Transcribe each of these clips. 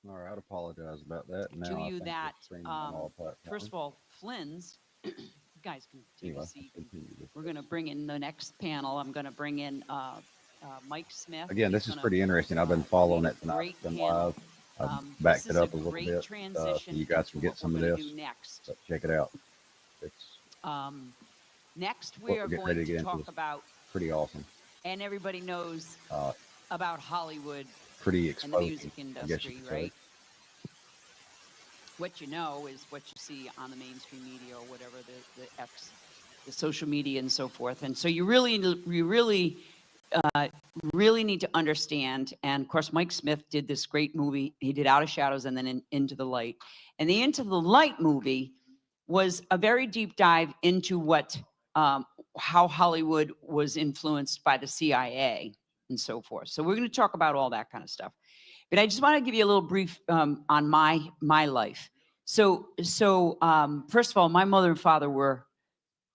All right, I apologize about that. To Now I you think that, it's streaming on all first platforms. of all, Flynn's, you guys can take a Anyway, seat. let's continue with We're going this. to bring in the next panel. I'm going to bring in Mike Smith. Again, He's this is going to pretty interesting. I've been following lead a it tonight. great It's been panel. live. I've This backed it is a up a little great bit so transition you guys into can get what we're some of going to this. do next. But check it out. It's Next, we what are we're getting going ready to to get into talk is about, pretty awesome. and everybody knows Uh, about Hollywood Pretty and the exposing, music I guess you industry, could say. right? What you know is what you see on the mainstream media or whatever, the social media and so forth. And so you really need to understand. And of course, Mike Smith did this great movie. He did Out of Shadows and then Into the Light. And the Into the Light movie was a very deep dive into what how Hollywood was influenced by the CIA and so forth. So we're going to talk about all that kind of stuff. But I just want to give you a little brief on my life. So first of all, my mother and father were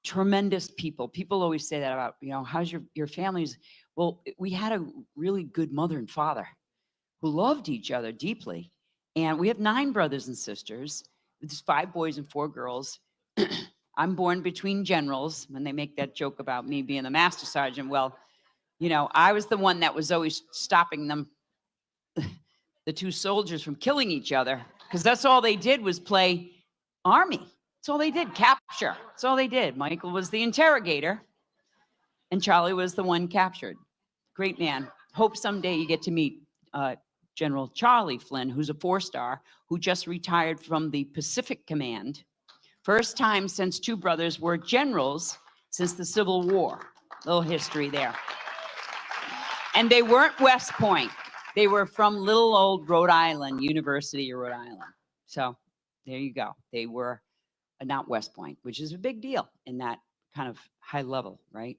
tremendous people. People always say that about, how's your family's? Well, we had a really good mother and father who loved each other deeply. And we have 9 brothers and sisters. There's 5 boys and 4 girls. I'm born between generals when they make that joke about me being the master sergeant. Well, I was the one that was always stopping them, the 2 soldiers, from killing each other, because that's all they did was play army. That's all they did, capture. That's all they did. Michael was the interrogator, and Charlie was the one captured. Great man. Hope someday you get to meet General Charlie Flynn, who's a 4-star, who just retired from the Pacific Command. First time since 2 brothers were generals since the Civil War. Little history there. And they weren't West Point. They were from little old Rhode Island, University of Rhode Island. So there you go. They were not West Point, which is a big deal in that kind of high level, right?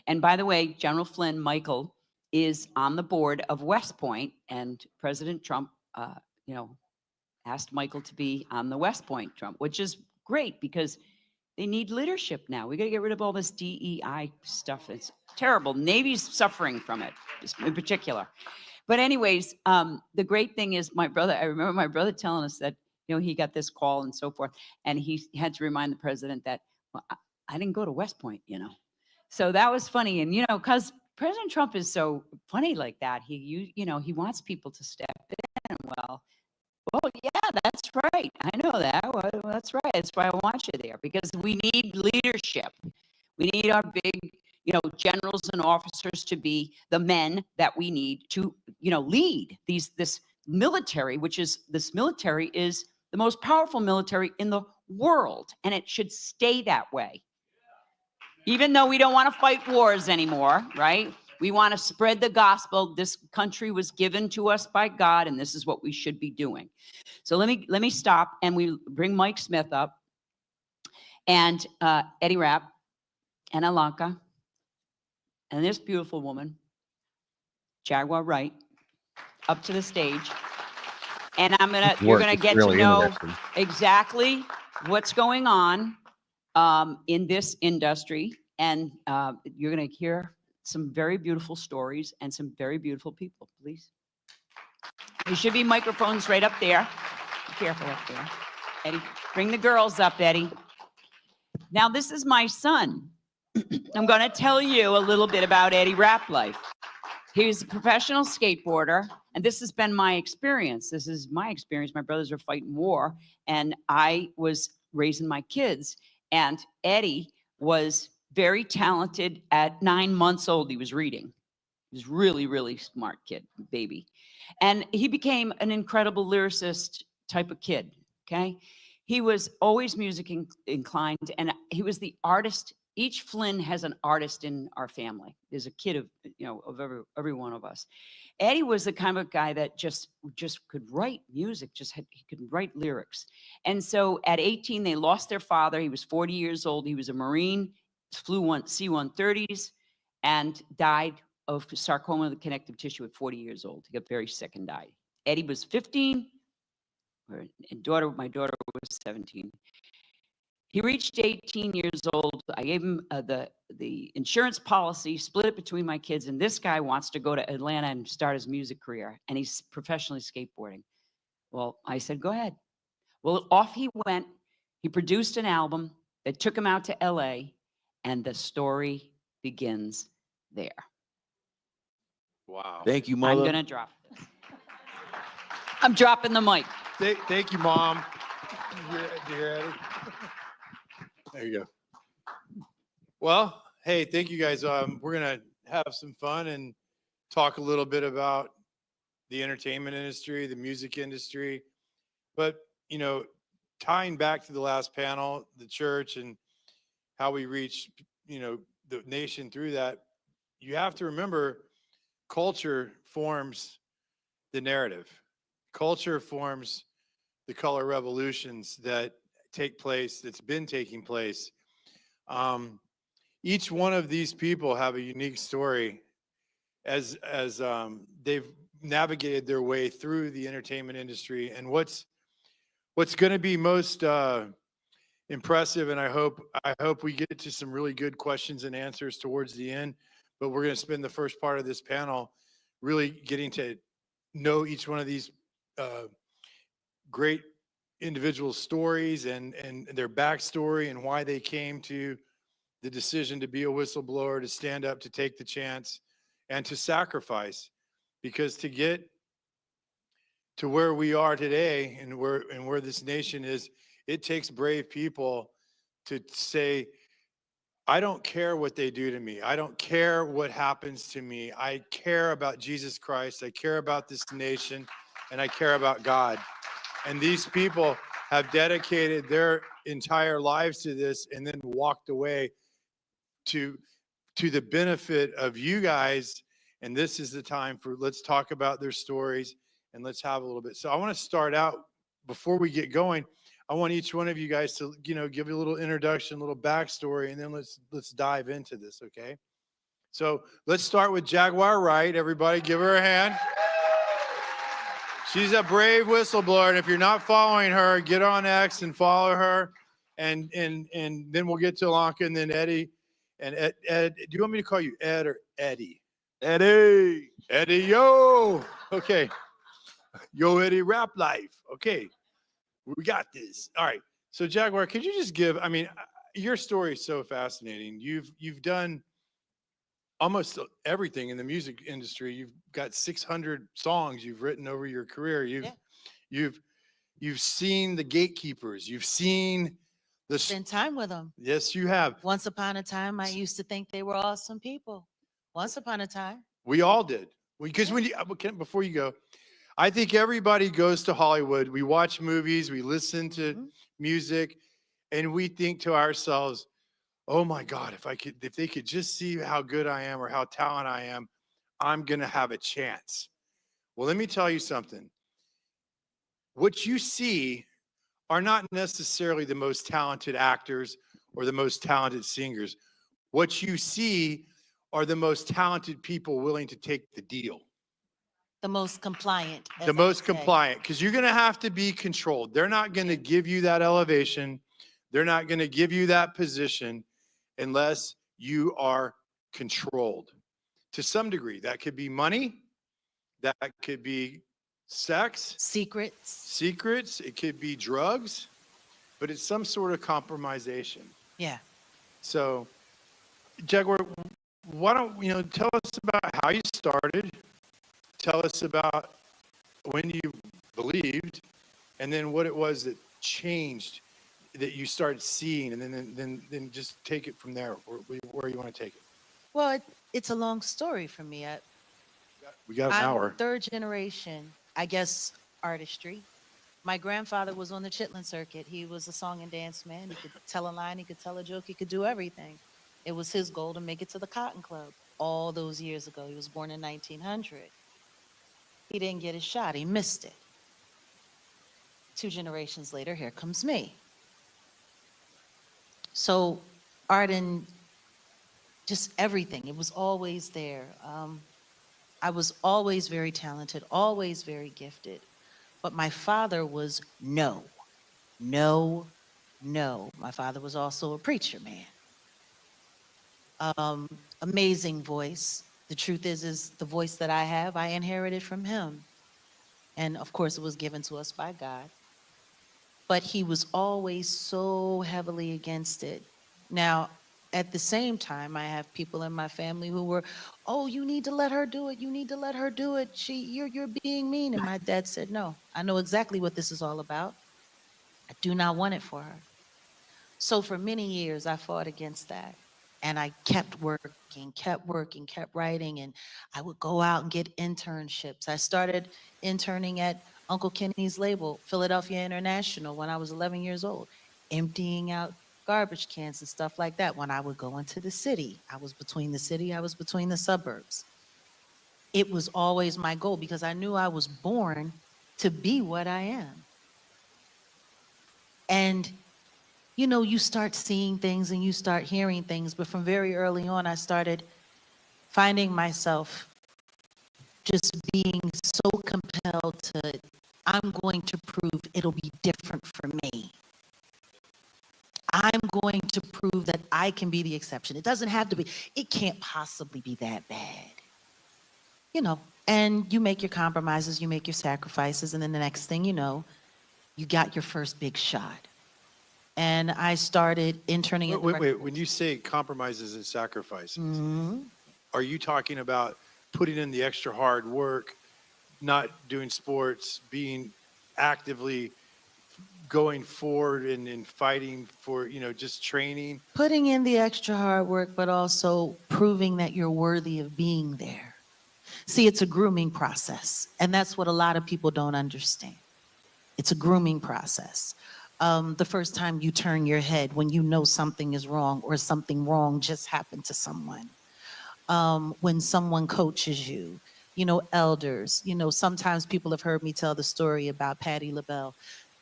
And by the way, General Flynn, Michael, is on the board of West Point, and President Trump, asked Michael to be on the West Point, which is great because They need leadership now. We got to get rid of all this DEI stuff. It's terrible. Navy's suffering from it, in particular. But anyways, the great thing is I remember my brother telling us that, he got this call and so forth, and he had to remind the president that, well, I didn't go to West Point, So that was funny. And, because President Trump is so funny like that, he wants people to step in. Well, yeah, that's right. I know that. Well, that's right. That's why I want you there, because we need leadership. We need our big, generals and officers to be the men that we need to, lead this military, this military is the most powerful military in the world, and it should stay that way. Even though we don't want to fight wars anymore, right? We want to spread the gospel. This country was given to us by God, and this is what we should be doing. So let me stop, and we bring Mike Smith up, and Eddie Rapp, and Alanka, and this beautiful woman, Jaguar Wright, up to the stage. And you're gonna get to know exactly what's going on in this industry, and you're going to hear some very beautiful stories and some very beautiful people. Please, there should be microphones right up there. Be careful up there. Eddie, bring the girls up, Eddie. Now, this is my son. I'm going to tell you a little bit about Eddie Rapp life. He's a professional skateboarder, and this has been my experience. This is my experience. My brothers were fighting war, and I was raising my kids. And Eddie was very talented. At 9 months old, he was reading. He was really, really smart kid, baby. And he became an incredible lyricist type of kid, okay? He was always music inclined, and he was the artist. Each Flynn has an artist in our family. There's a kid of, of every one of us. Eddie was the kind of guy that just could write music, he could write lyrics. And so at 18, they lost their father. He was 40 years old. He was a Marine, flew C-130s, and died of sarcoma of the connective tissue at 40 years old. He got very sick and died. Eddie was 15, and my daughter was 17. He reached 18 years old. I gave him the insurance policy, split it between my kids, and this guy wants to go to Atlanta and start his music career, and he's professionally skateboarding. Well, I said, go ahead. Well, off he went. He produced an album that took him out to LA, and the story begins there. Wow. Thank you, Mother. I'm going to drop this. I'm dropping the mic. Thank you, Mom. Dear Eddie. There you go. Well, hey, thank you guys. We're going to have some fun and talk a little bit about the entertainment industry, the music industry. But, tying back to the last panel, the church and how we reach, the nation through that, you have to remember culture forms the narrative. Culture forms the color revolutions that take place, that's been taking place. Each one of these people have a unique story as they've navigated their way through the entertainment industry. And what's going to be most impressive, and I hope we get to some really good questions and answers towards the end, but we're going to spend the first part of this panel really getting to know each one of these great individual stories and their backstory and why they came to the decision to be a whistleblower, to stand up, to take the chance, and to sacrifice. Because to get to where we are today and where this nation is, it takes brave people to say, I don't care what they do to me. I don't care what happens to me. I care about Jesus Christ. I care about this nation, and I care about God. And these people have dedicated their entire lives to this and then walked away to the benefit of you guys. And this is the time let's talk about their stories and let's have a little bit. So I want to start out, before we get going, I want each one of you guys to, give you a little introduction, a little backstory, and then let's dive into this, okay? So let's start with Jaguar Wright. Everybody give her a hand. She's a brave whistleblower, and if you're not following her, get on X and follow her. and then we'll get to Alonka and then Eddie. And Ed, do you want me to call you Ed or Eddie? Eddie. Eddie, yo. Okay. Yo, Eddie, rap life. Okay. We got this. All right. So Jaguar, could you just give, I mean, your story is so fascinating. You've done almost everything in the music industry. You've got 600 songs you've written over your career. You've seen the gatekeepers. You've seen the Spend time with them. Yes, you have. Once upon a time, I used to think they were awesome people. Once upon a time. We all did. Because when you before you go, I think everybody goes to Hollywood. We watch movies, we listen to music, and we think to ourselves, "Oh my God, if they could just see how good I am or how talented I am, I'm gonna have a chance." Well, let me tell you something. What you see are not necessarily the most talented actors or the most talented singers. What you see are the most talented people willing to take the deal. The most compliant. as The I most say. compliant, because you're going to have to be controlled. They're not going to give you that elevation. They're not going to give you that position unless you are controlled to some degree. That could be money. That could be sex, secrets. It could be drugs, but it's some sort of compromisation. Yeah. So, Jaguar, why don't tell us about how you started? Tell us about when you believed, and then what it was that changed, that you started seeing, and then just take it from there, where you want to take it. Well, it's a long story for me. We got an I'm hour. third generation, I guess, artistry. My grandfather was on the Chitlin circuit. He was a song and dance man. He could tell a line, he could tell a joke, he could do everything. It was his goal to make it to the Cotton Club all those years ago. He was born in 1900. He didn't get his shot. He missed it. 2 generations later, here comes me. So art and just everything, it was always there. I was always very talented, always very gifted. But my father was no. My father was also a preacher man. Amazing voice. The truth is the voice that I have, I inherited from him. And of course, it was given to us by God. But he was always so heavily against it. Now, at the same time, I have people in my family who were, "Oh, you need to let her do it. You need to let her do it. You're being mean." And my dad said, "No, I know exactly what this is all about. I do not want it for her." So for many years, I fought against that. And I kept working, kept writing, and I would go out and get internships. I started interning at Uncle Kenny's label, Philadelphia International, when I was 11 years old, emptying out garbage cans and stuff like that. When I would go into the city, I was between the city, I was between the suburbs. It was always my goal because I knew I was born to be what I am. And you start seeing things and you start hearing things, but from very early on, I started finding myself just being so compelled to, I'm going to prove it'll be different for me. I'm going to prove that I can be the exception. It doesn't have to be, it can't possibly be that bad. And you make your compromises, you make your sacrifices, and then the next thing you know, you got your first big shot. And I started interning at the Wait. When you say compromises and sacrifices, are you talking about putting in the extra hard work, not doing sports, being actively going forward and fighting for, just training? Putting in the extra hard work, but also proving that you're worthy of being there. See, it's a grooming process, and that's what a lot of people don't understand. It's a grooming process. The first time you turn your head when you know something is wrong or something wrong just happened to someone. When someone coaches you, elders, sometimes people have heard me tell the story about Patti LaBelle.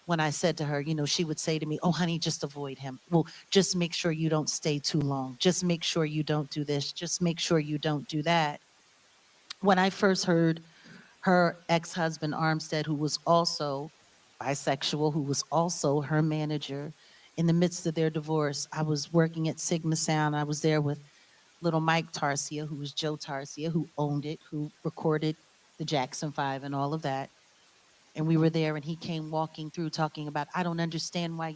When I said to her, she would say to me, "Oh, honey, just avoid him. Well, just make sure you don't stay too long. Just make sure you don't do this. Just make sure you don't do that." When I first heard her ex-husband, Armstead, who was also bisexual, who was also her manager, in the midst of their divorce. I was working at Sigma Sound. I was there with little Mike Tarsia, who was Joe Tarsia, who owned it, who recorded the Jackson 5 and all of that. And we were there, and he came walking through talking about, I don't understand why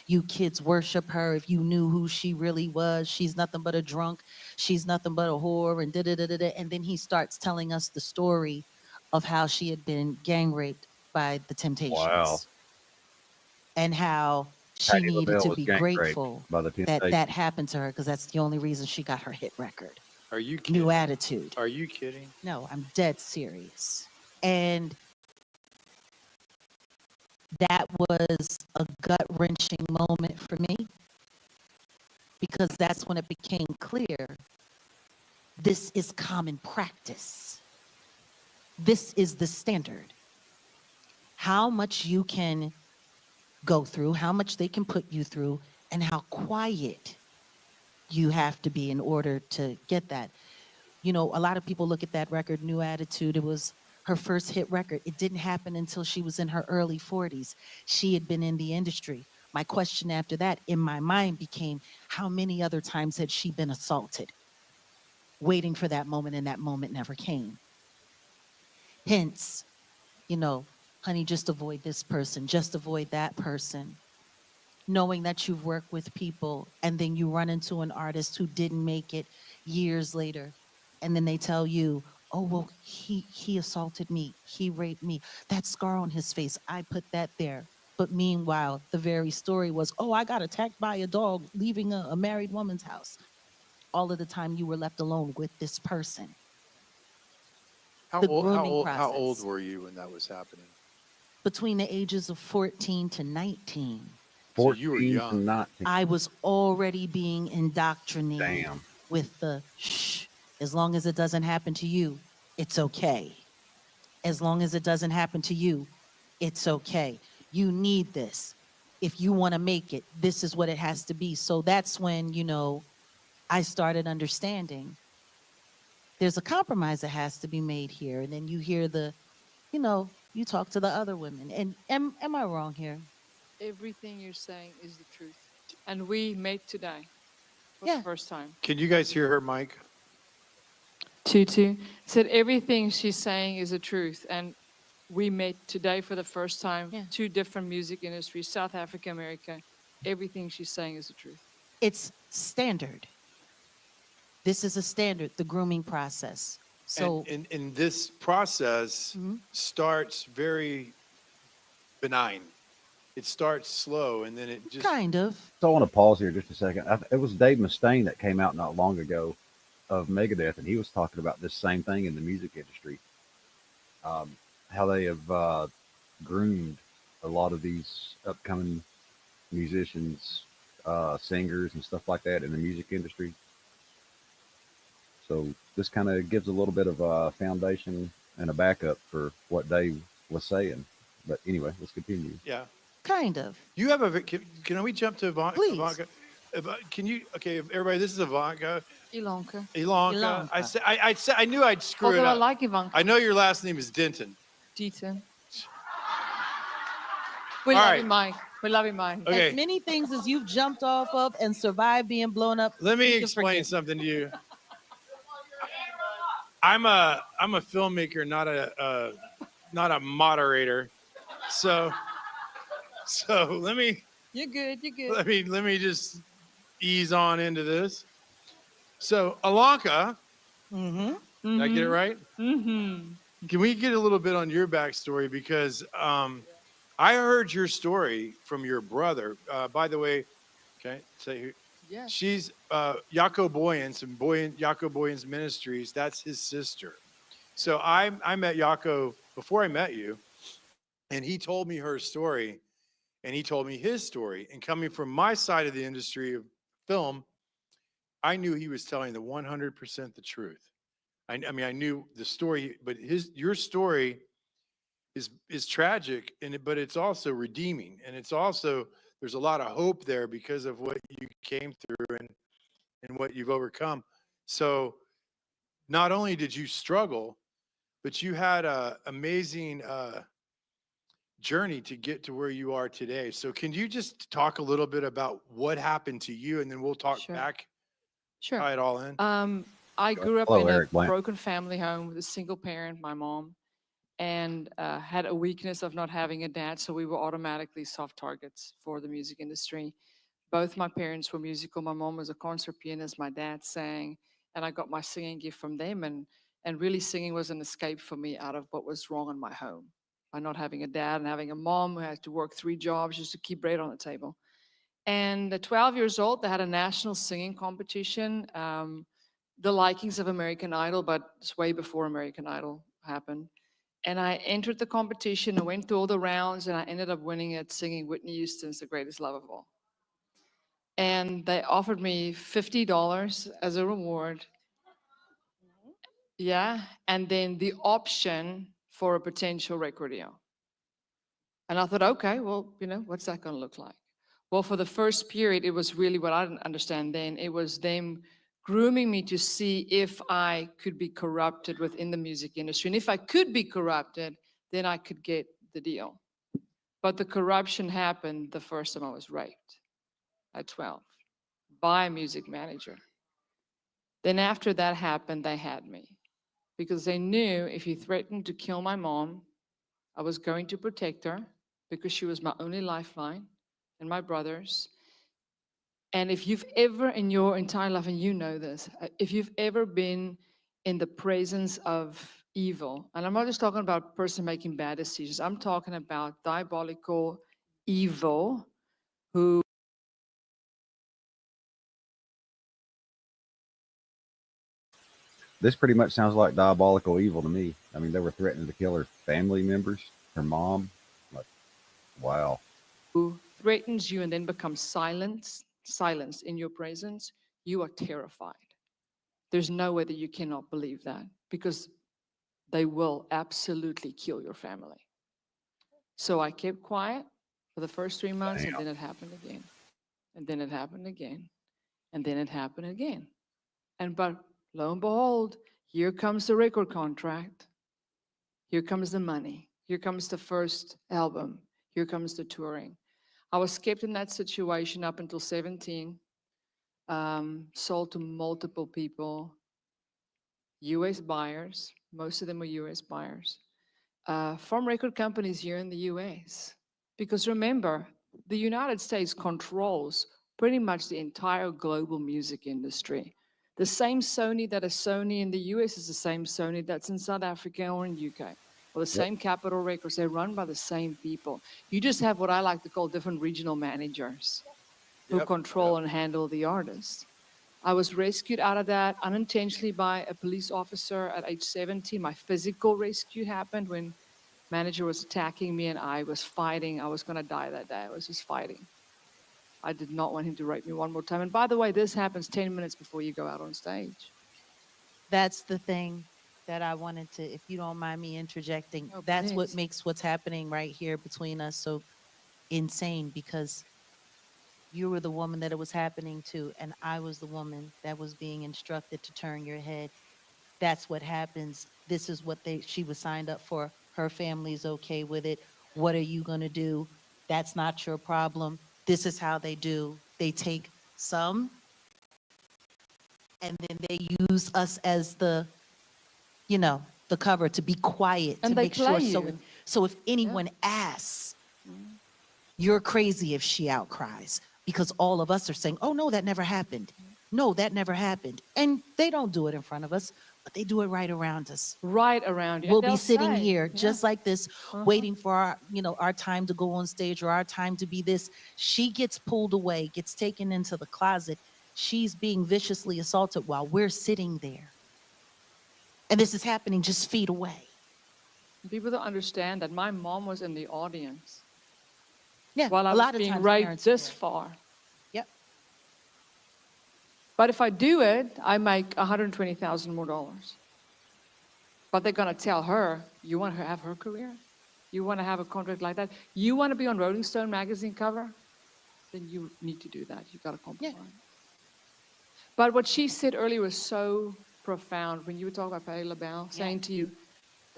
you kids worship her. If you knew who she really was, she's nothing but a drunk. She's nothing but a whore, and da-da-da-da-da. And then he starts telling us the story of how she had been gang raped by the Temptations. Wow. And how she Patti needed LaBelle to was be gang raped grateful by the that Temptations. that happened to her, because that's the only reason she got her hit record. Are you kidding? New Attitude. Are you kidding? No, I'm dead serious. And that was a gut-wrenching moment for me, because that's when it became clear this is common practice. This is the standard. How much you can go through, how much they can put you through, and how quiet you have to be in order to get that. You know, a lot of people look at that record, New Attitude. It was her first hit record. It didn't happen until she was in her early 40s. She had been in the industry. My question after that in my mind became, how many other times had she been assaulted? Waiting for that moment, and that moment never came. Hence, you know, honey, just avoid this person, just avoid that person. Knowing that you've worked with people, and then you run into an artist who didn't make it years later, and then they tell you, oh, well, he assaulted me, he raped me, that scar on his face, I put that there. But meanwhile, the very story was, oh, I got attacked by a dog leaving a married woman's house. All of the time you were left alone with this person. How The old, grooming how old process. were you when that was happening? Between the ages of 14 to 19, So you were 14 to young. 19. I was already being indoctrinated Damn. with the shh, as long as it doesn't happen to you, it's okay. As long as it doesn't happen to you, it's okay. You need this. If you want to make it, this is what it has to be. So that's when, you know, I started understanding there's a compromise that has to be made here. And then you hear the, you know, you talk to the other women. And am I wrong here? Everything you're saying is the truth. And we made today for Yeah. the first time. Can you guys hear her, Mike? Tutu said everything she's saying is the truth. And we made today for the first time Yeah. 2 different music industries, South Africa, America. Everything she's saying is the truth. It's standard. This is a standard, the grooming process. So And this process Mhm. starts very benign. It starts slow, and then it just kind of. So I want to pause here just a second. It was Dave Mustaine that came out not long ago of Megadeth, and he was talking about this same thing in the music industry. How they have groomed a lot of these upcoming musicians, singers, and stuff like that in the music industry. So this kind of gives a little bit of a foundation and a backup for what Dave was saying. But anyway, let's continue. yeah. Kind of. You have a. Can we jump to Ivanka? Please. Ivanka? Can you? Okay, everybody. This is Ivanka. Ilonka. Ilanka. Ilanka. I knew I'd screw Although it I up. like Ivanka. I know your last name is Denton. Deaton. We All love right. you, Mike. We love you, Mike. Okay. As many things as you've jumped off of and survived being blown up. Let me you can explain forget. something to you. I'm a filmmaker, not a moderator. So let me You're good. You're good. let me just ease on into this. So Ilanka, Mhm. did I get it right? Mm-hmm. Can we get a little bit on your backstory? Because I heard your story from your brother. By the way, okay, say Yeah. she's Yako Boyens and Yako Boyens Ministries. That's his sister. So I met Yako before I met you, and he told me her story, and he told me his story. And coming from my side of the industry of film, I knew he was telling the 100% the truth. I mean, I knew the story, but your story is tragic, but it's also redeeming, and it's also there's a lot of hope there because of what you came through and what you've overcome. So not only did you struggle, but you had a amazing journey to get to where you are today. So can you just talk a little bit about what happened to you, and then we'll talk Sure. back, Sure. tie it all in? I grew up Hello, in a Eric Blank. broken family home with a single parent, my mom, and had a weakness of not having a dad, so we were automatically soft targets for the music industry. Both my parents were musical. My mom was a concert pianist, my dad sang, and I got my singing gift from them. And really, singing was an escape for me out of what was wrong in my home by not having a dad and having a mom who had to work 3 jobs just to keep bread on the table. And at 12 years old, they had a national singing competition, the likings of American Idol, but it's way before American Idol happened. And I entered the competition and went through all the rounds, and I ended up winning it singing Whitney Houston's The Greatest Love of All. And they offered me $50 as a reward. Yeah. And then the option for a potential record deal. And I thought, okay, well, what's that going to look like? Well, for the first period, it was really what I didn't understand then. It was them grooming me to see if I could be corrupted within the music industry. And if I could be corrupted, then I could get the deal. But the corruption happened the first time I was raped at 12 by a music manager. Then after that happened, they had me because they knew if he threatened to kill my mom, I was going to protect her because she was my only lifeline and my brother's. And if you've ever in your entire life, and you know this, if you've ever been in the presence of evil, and I'm not just talking about a person making bad decisions, I'm talking about diabolical evil who This pretty much sounds like diabolical evil to me. I mean, they were threatening to kill her family members, her mom. Like, wow. threatens you and then becomes silenced in your presence, you are terrified. There's no way that you cannot believe that because they will absolutely kill your family. So I kept quiet for the first 3 months, and then it happened again. And then it happened again. And then it happened again. But lo and behold, here comes the record contract. Here comes the money. Here comes the first album. Here comes the touring. I was kept in that situation up until 17, sold to multiple people, US buyers, most of them were US buyers, from record companies here in the US. Because remember, the United States controls pretty much the entire global music industry. The same Sony that is Sony in the US is the same Sony that's in South Africa or in UK. Or the same Capitol Records, they're run by the same people. You just have what I like to call different regional managers who control and handle the artists. I was rescued out of that unintentionally by a police officer at age 17. My physical rescue happened when manager was attacking me and I was fighting. I was going to die that day. I was just fighting. I did not want him to rape me one more time. And by the way, this happens 10 minutes before you go out on stage. That's the thing that I wanted to, if you don't mind me interjecting, Oh, that's what please. makes what's happening right here between us so insane, because you were the woman that it was happening to, and I was the woman that was being instructed to turn your head. That's what happens. This is what she was signed up for. Her family's okay with it. What are you going to do? That's not your problem. This is how they do. They take some, and then they use us as the cover to be quiet, And to they make sure. play So, you. so if anyone asks, you're crazy if she outcries, because all of us are saying, oh, no, that never happened. No, that never happened. And they don't do it in front of us, but they do it right around us. Right around you. We'll And be they'll sitting say, here yeah. just like this, waiting for our time to go on stage or our time to be this. She gets pulled away, gets taken into the closet. She's being viciously assaulted while we're sitting there. And this is happening just feet away. People don't understand that my mom was in the audience Yeah, while I a was lot of being times raped parents are this there. far. Yep. But if I do it, I make $120,000 more. But they're going to tell her, you want to have her career? You want to have a contract like that? You want to be on Rolling Stone magazine cover? Then you need to do that. You got to compromise. But what she said earlier was so profound when you were talking about Patti LaBelle, saying to you,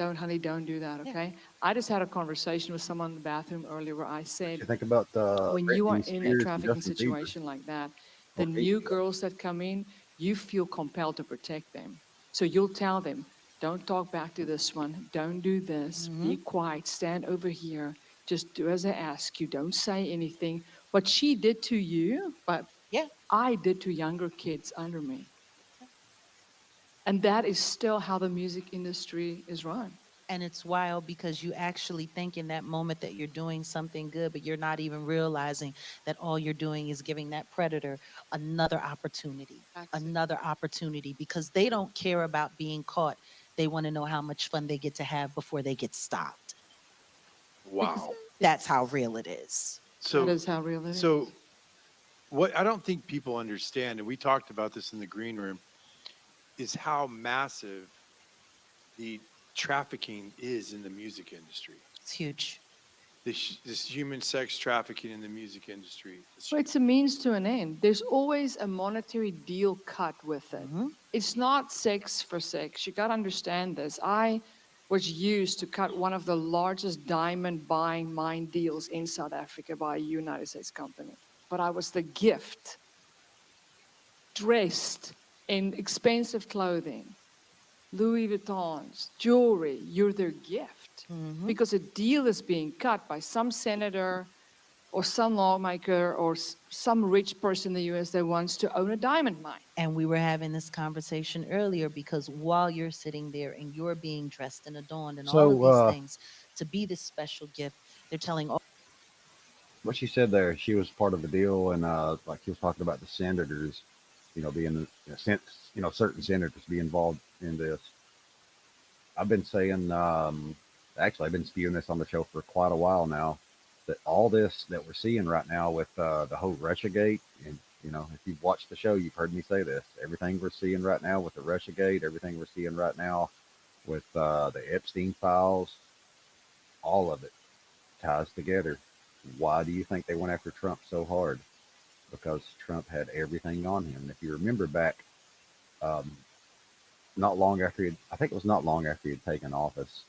Don't, honey, don't do that, Yeah. okay? I just had a conversation with someone in the bathroom earlier where I What said, you think about when you are Britney in a Spears and trafficking Justin Bieber? situation like that, the Or new female? girls that come in, you feel compelled to protect them. So you'll tell them, don't talk back to this one. Don't do this. Be quiet. Stand over here. Just do as I ask you. Don't say anything. What she did to you, but Yeah. I did to younger kids under me. And that is still how the music industry is run. And it's wild because you actually think in that moment that you're doing something good, but you're not even realizing that all you're doing is giving that predator Access. another opportunity because they don't care about being caught. They want to know how much fun they get to have before they get stopped. Wow. That's how real it is. That So, is how real it is. so what I don't think people understand, and we talked about this in the green room, is how massive the trafficking is in the music industry. It's huge. This human sex trafficking in the music industry. Well, it's a means to an end. There's always a monetary deal cut with it. It's not sex for sex. You got to understand this. I was used to cut one of the largest diamond buying mine deals in South Africa by a United States company. But I was the gift, dressed in expensive clothing, Louis Vuittons, jewelry. You're their gift because a deal is being cut by some senator or some lawmaker or some rich person in the US that wants to own a diamond mine. And we were having this conversation earlier because while you're sitting there and you're being dressed and adorned and all of these things to be this special gift, they're telling all. What she said there, she was part of the deal, and like she was talking about the senators, being certain senators be involved in this. I've been saying, actually, I've been spewing this on the show for quite a while now, that all this that we're seeing right now with the whole Russiagate, and if you've watched the show, you've heard me say this. Everything we're seeing right now with the Russiagate, everything we're seeing right now with the Epstein files, all of it ties together. Why do you think they went after Trump so hard? Because Trump had everything on him. If you remember back, not long after I think it was not long after he had taken office,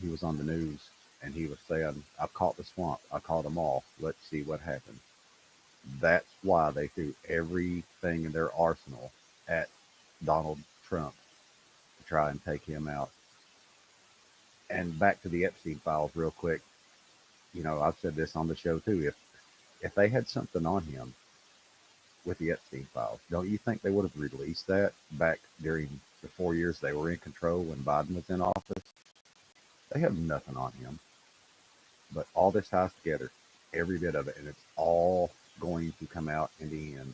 he was on the news and he was saying, "I've caught the swamp. I caught them all. Let's see what happens." That's why they threw everything in their arsenal at Donald Trump to try and take him out. And back to the Epstein files real quick. I've said this on the show too. If they had something on him with the Epstein files, don't you think they would have released that back during the 4 years they were in control when Biden was in office? They have nothing on him. But all this ties together, every bit of it, and it's all going to come out in the end.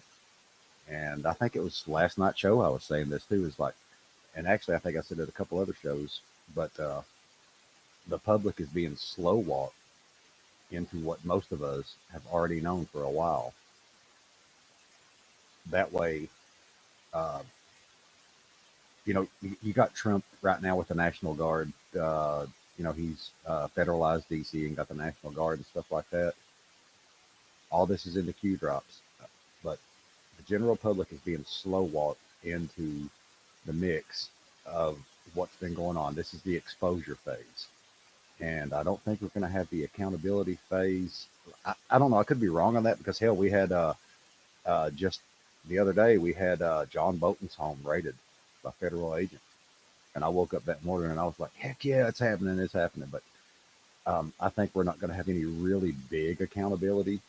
And I think it was last night's show I was saying this too, is like, and actually I think I said it a couple other shows, but the public is being slow walked into what most of us have already known for a while. That way, you got Trump right now with the National Guard. He's federalized DC and got the National Guard and stuff like that. All this is in the Q drops, but the general public is being slow walked into the mix of what's been going on. This is the exposure phase. And I don't think we're going to have the accountability phase. I don't know. I could be wrong on that because, hell, we had just the other day, we had John Bolton's home raided by federal agents. And I woke up that morning and I was like, heck yeah, it's happening. But I think we're not going to have any really big accountability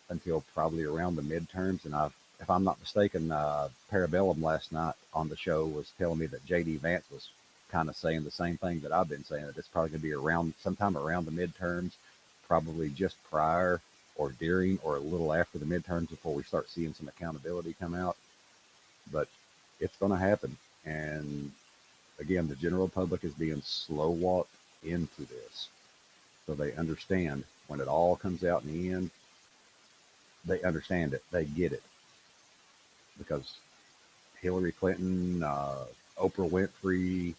until probably around the midterms. And if I'm not mistaken, Parabellum last night on the show was telling me that J.D. Vance was kind of saying the same thing that I've been saying, that it's probably going to be around sometime around the midterms, probably just prior or during or a little after the midterms before we start seeing some accountability come out. But it's going to happen. And again, the general public is being slow walked into this. So they understand when it all comes out in the end, they understand it. They get it. Because Hillary Clinton, Oprah Winfrey,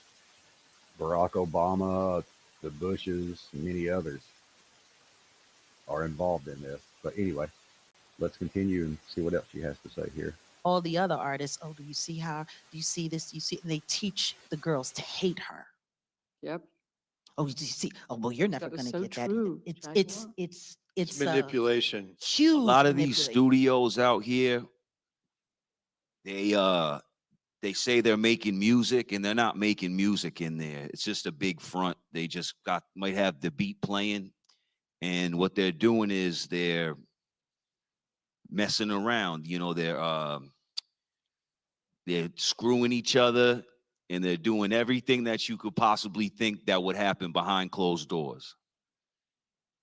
Barack Obama, the Bushes, and many others are involved in this. But anyway, let's continue and see what else she has to say here. All the other artists, do you see this? Do you see? And they teach the girls to hate her. Yep. Oh, you see, oh, well, you're never That is going to so get that. true, It's, Jaguar. it's It's manipulation. A huge lot of these manipulation. studios out here, they say they're making music and they're not making music in there. It's just a big front. They just might have the beat playing, and what they're doing is they're messing around. You know, they're screwing each other, and they're doing everything that you could possibly think that would happen behind closed doors.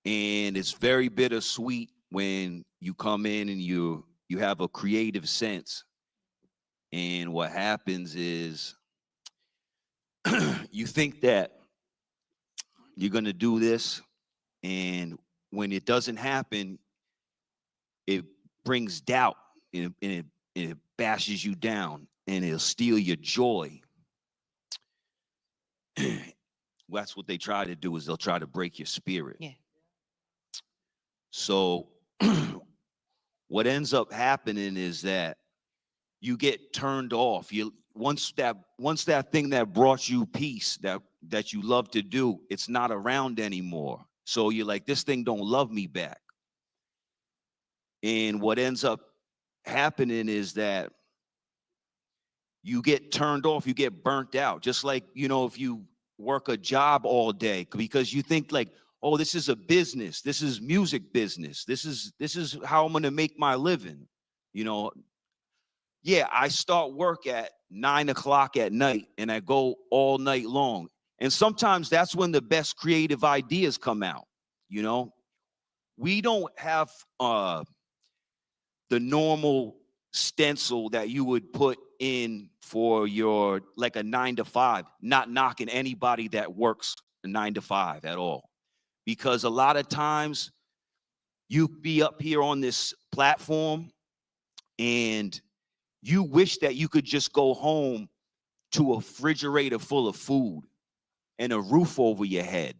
And it's very bittersweet when you come in and you have a creative sense, and what happens is you think that you're going to do this, and when it doesn't happen, it brings doubt, and it bashes you down, and it'll steal your joy. That's what they try to do, is they'll try to break your spirit. Yeah. So what ends up happening is that you get turned off. Once that thing that brought you peace, that you love to do, it's not around anymore. So you're like, this thing don't love me back. And what ends up happening is that you get turned off, you get burnt out. Just like, if you work a job all day, because you think like, oh, this is a business. This is music business. This is how I'm going to make my living. Yeah, I start work at 9 o'clock at night and I go all night long. And sometimes that's when the best creative ideas come out. We don't have the normal stencil that you would put in for your, like a 9 to 5, not knocking anybody that works a 9 to 5 at all. Because a lot of times you be up here on this platform and you wish that you could just go home to a refrigerator full of food and a roof over your head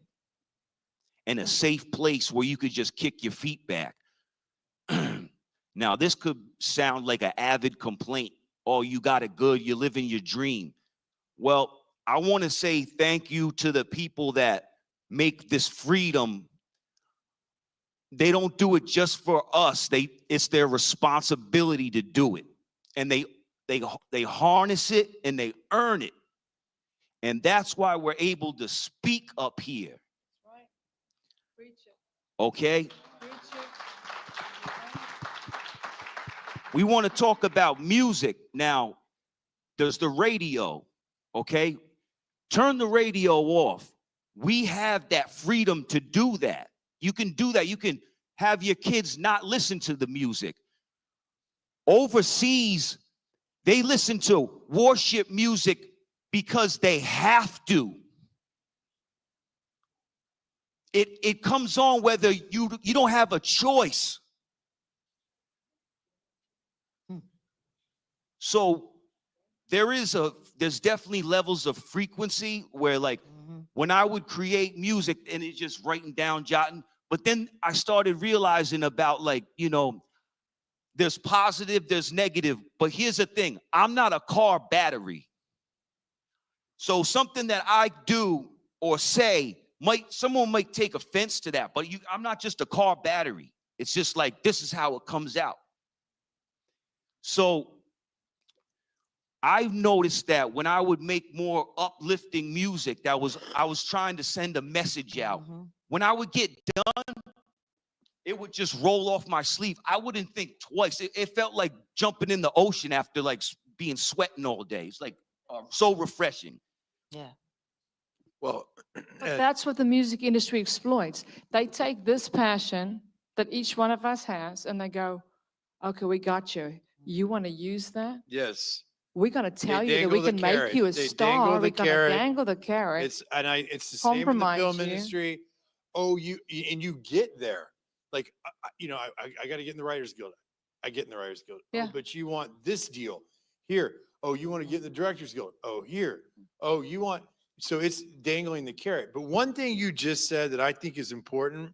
and a safe place where you could just kick your feet back. Now, this could sound like an avid complaint. Oh, you got it good. You're living your dream. Well, I want to say thank you to the people that make this freedom. They don't do it just for us. It's their responsibility to do it. And they harness it and they earn it. And that's why we're able to speak up here. Right. Preach it. Okay? Preach it. We want to talk about music. Now, there's the radio, okay? Turn the radio off. We have that freedom to do that. You can do that. You can have your kids not listen to the music. Overseas, they listen to worship music because they have to. It comes on whether you don't have a choice. So there's definitely levels of frequency where, like, when I would create music and it's just writing down, jotting, but then I started realizing about, like, there's positive, there's negative, but here's the thing. I'm not a car battery. So something that I do or say, someone might take offense to that, but I'm not just a car battery. It's just like, this is how it comes out. So I've noticed that when I would make more uplifting music, I was trying to send a message out. When I would get done, it would just roll off my sleeve. I wouldn't think twice. It felt like jumping in the ocean after, like, being sweating all day. It's like so refreshing. Yeah. Well, But that's what the music industry exploits. They take this passion that each one of us has and they go, okay, we got you. You want to use that? yes. We're going to tell you that we dangle the can make carrot. you a They star. dangle the We're going to carrot. dangle the carrot. It's the same in the Compromise film you. industry. Oh, you get there. Like, I got to get in the Writers Guild. I get in the Writers Guild. Yeah. Oh, but you want this deal here. Oh, you want to get in the Directors Guild. Oh, here. Oh, you want. So it's dangling the carrot. But one thing you just said that I think is important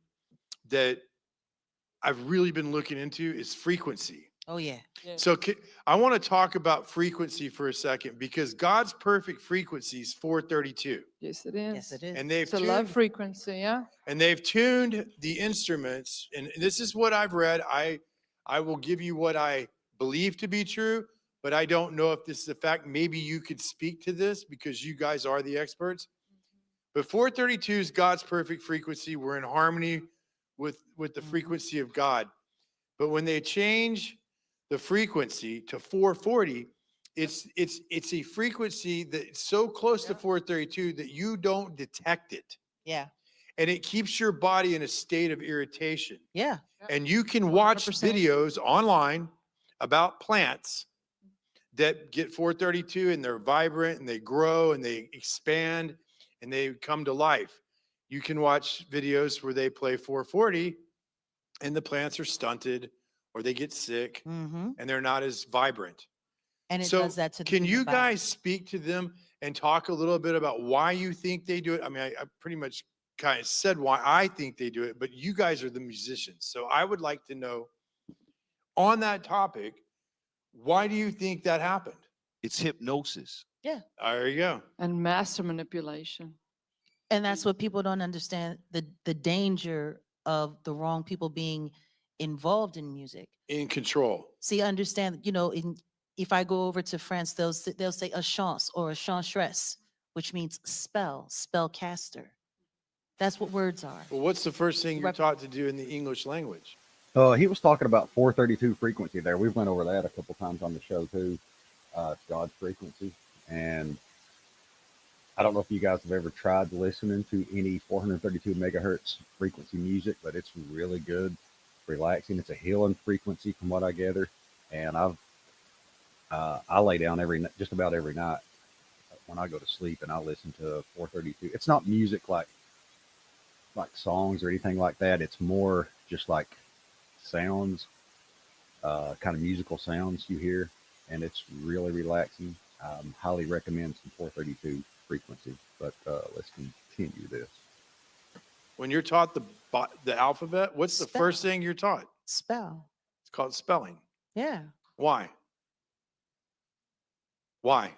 that I've really been looking into is frequency. Oh, yeah. So I want to talk about frequency for a second because God's perfect frequency is 432. Yes, it is. Yes, it is. And they've It's a low tuned frequency, yeah. and they've tuned the instruments. And this is what I've read. I will give you what I believe to be true, but I don't know if this is a fact. Maybe you could speak to this because you guys are the experts. But 432 is God's perfect frequency. We're in harmony with the frequency of God. But when they change the frequency to 440, it's a frequency that's so close to 432 that you don't detect it. Yeah. And it keeps your body in a state of irritation. Yeah. And you can watch 100%. videos online about plants that get 432 and they're vibrant and they grow and they expand and they come to life. You can watch videos where they play 440 and the plants are stunted or they get sick Mm-hmm. and they're not as vibrant. And it So does that to the can human you body. guys speak to them and talk a little bit about why you think they do it? I mean, I pretty much kind of said why I think they do it, but you guys are the musicians. So I would like to know on that topic, why do you think that happened? It's hypnosis. There you go. And master manipulation. And that's what people don't understand, the danger of the wrong people being involved in music. In control. See, understand, if I go over to France, they'll say a chance or a chanceresse, which means spellcaster. That's what words are. Well, what's the first thing you're Rep- taught to do in the English language? He was talking about 432 frequency there. We've went over that a couple times on the show too. It's God's frequency. And I don't know if you guys have ever tried listening to any 432 megahertz frequency music, but it's really good, relaxing. It's a healing frequency from what I gather. And I lay down just about every night when I go to sleep and I listen to 432. It's not music like songs or anything like that. It's more just like sounds, kind of musical sounds you hear, and it's really relaxing. Highly recommend some 432 frequency. But let's continue this. When you're taught the alphabet, what's the first Spell. thing you're taught? Spell. It's called spelling. Yeah. Why? Why?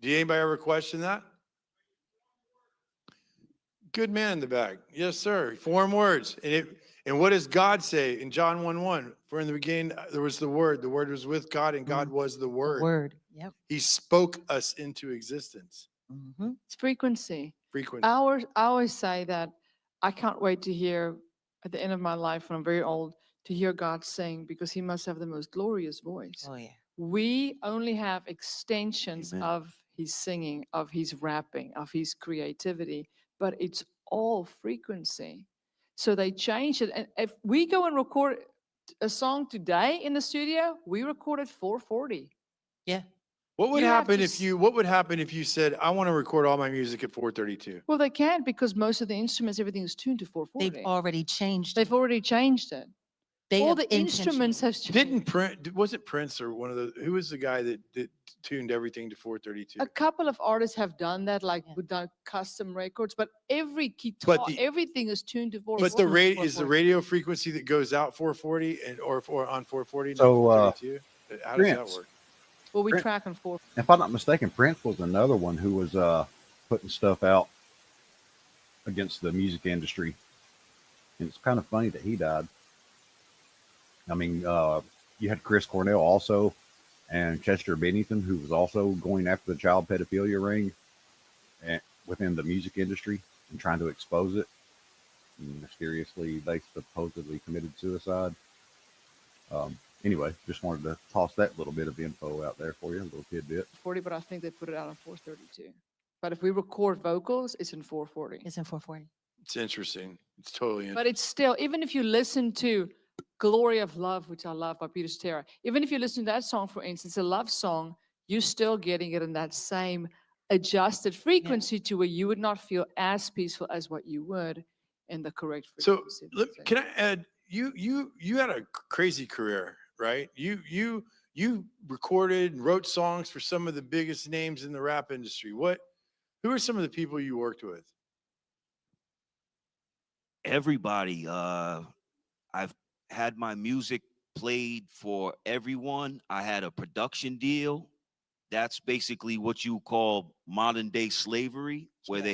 Did anybody ever question that? Good man in the back. Yes, sir. Form words. And what does God say in John 1:1? For in the beginning there was the Word. The Word was with God, and God was the Word. Word. Yep. He spoke us into existence. Mm-hmm. It's frequency. Frequency. I always say that I can't wait to hear at the end of my life when I'm very old to hear God sing because he must have the most glorious voice. Oh, yeah. We only have extensions Amen. of his singing, of his rapping, of his creativity, but it's all frequency. So they changed it. And if we go and record a song today in the studio, we recorded 440. Yeah. What would You have happen to if what would happen if you said, I want to record all my music at 432? Well, they can't because most of the instruments, everything is tuned to 440. They've already changed. They've already changed it. They All have the instruments have changed. Didn't Prince, was it Prince or one of the, who was the guy that tuned everything to 432? A couple of artists have done that, like Yeah. with done custom records, but every guitar, the- everything is tuned to 440. But the rate It's is the 440. radio frequency that goes out 440 or on 440, not So, 432? How does that Prince. work? Well, we Prince- track on 4. If I'm not mistaken, Prince was another one who was putting stuff out against the music industry. And it's kind of funny that he died. I mean, you had Chris Cornell also, and Chester Bennington, who was also going after the child pedophilia ring within the music industry and trying to expose it. And mysteriously, they supposedly committed suicide. Anyway, just wanted to toss that little bit of info out there for you, a little tidbit. 40, but I think they put it out on 432. But if we record vocals, it's in 440. It's in 440. It's interesting. It's totally interesting. But it's still, even if you listen to Glory of Love, which I love by Peter Cetera, even if you listen to that song, for instance, a love song, you're still getting it in that same adjusted frequency to where you would not feel as peaceful as what you would in the correct So frequency. of look, music. can I add, you had a crazy career, right? You recorded and wrote songs for some of the biggest names in the rap industry. Who are some of the people you worked with? Everybody. I've had my music played for everyone. I had a production deal. That's basically what you call modern day slavery, where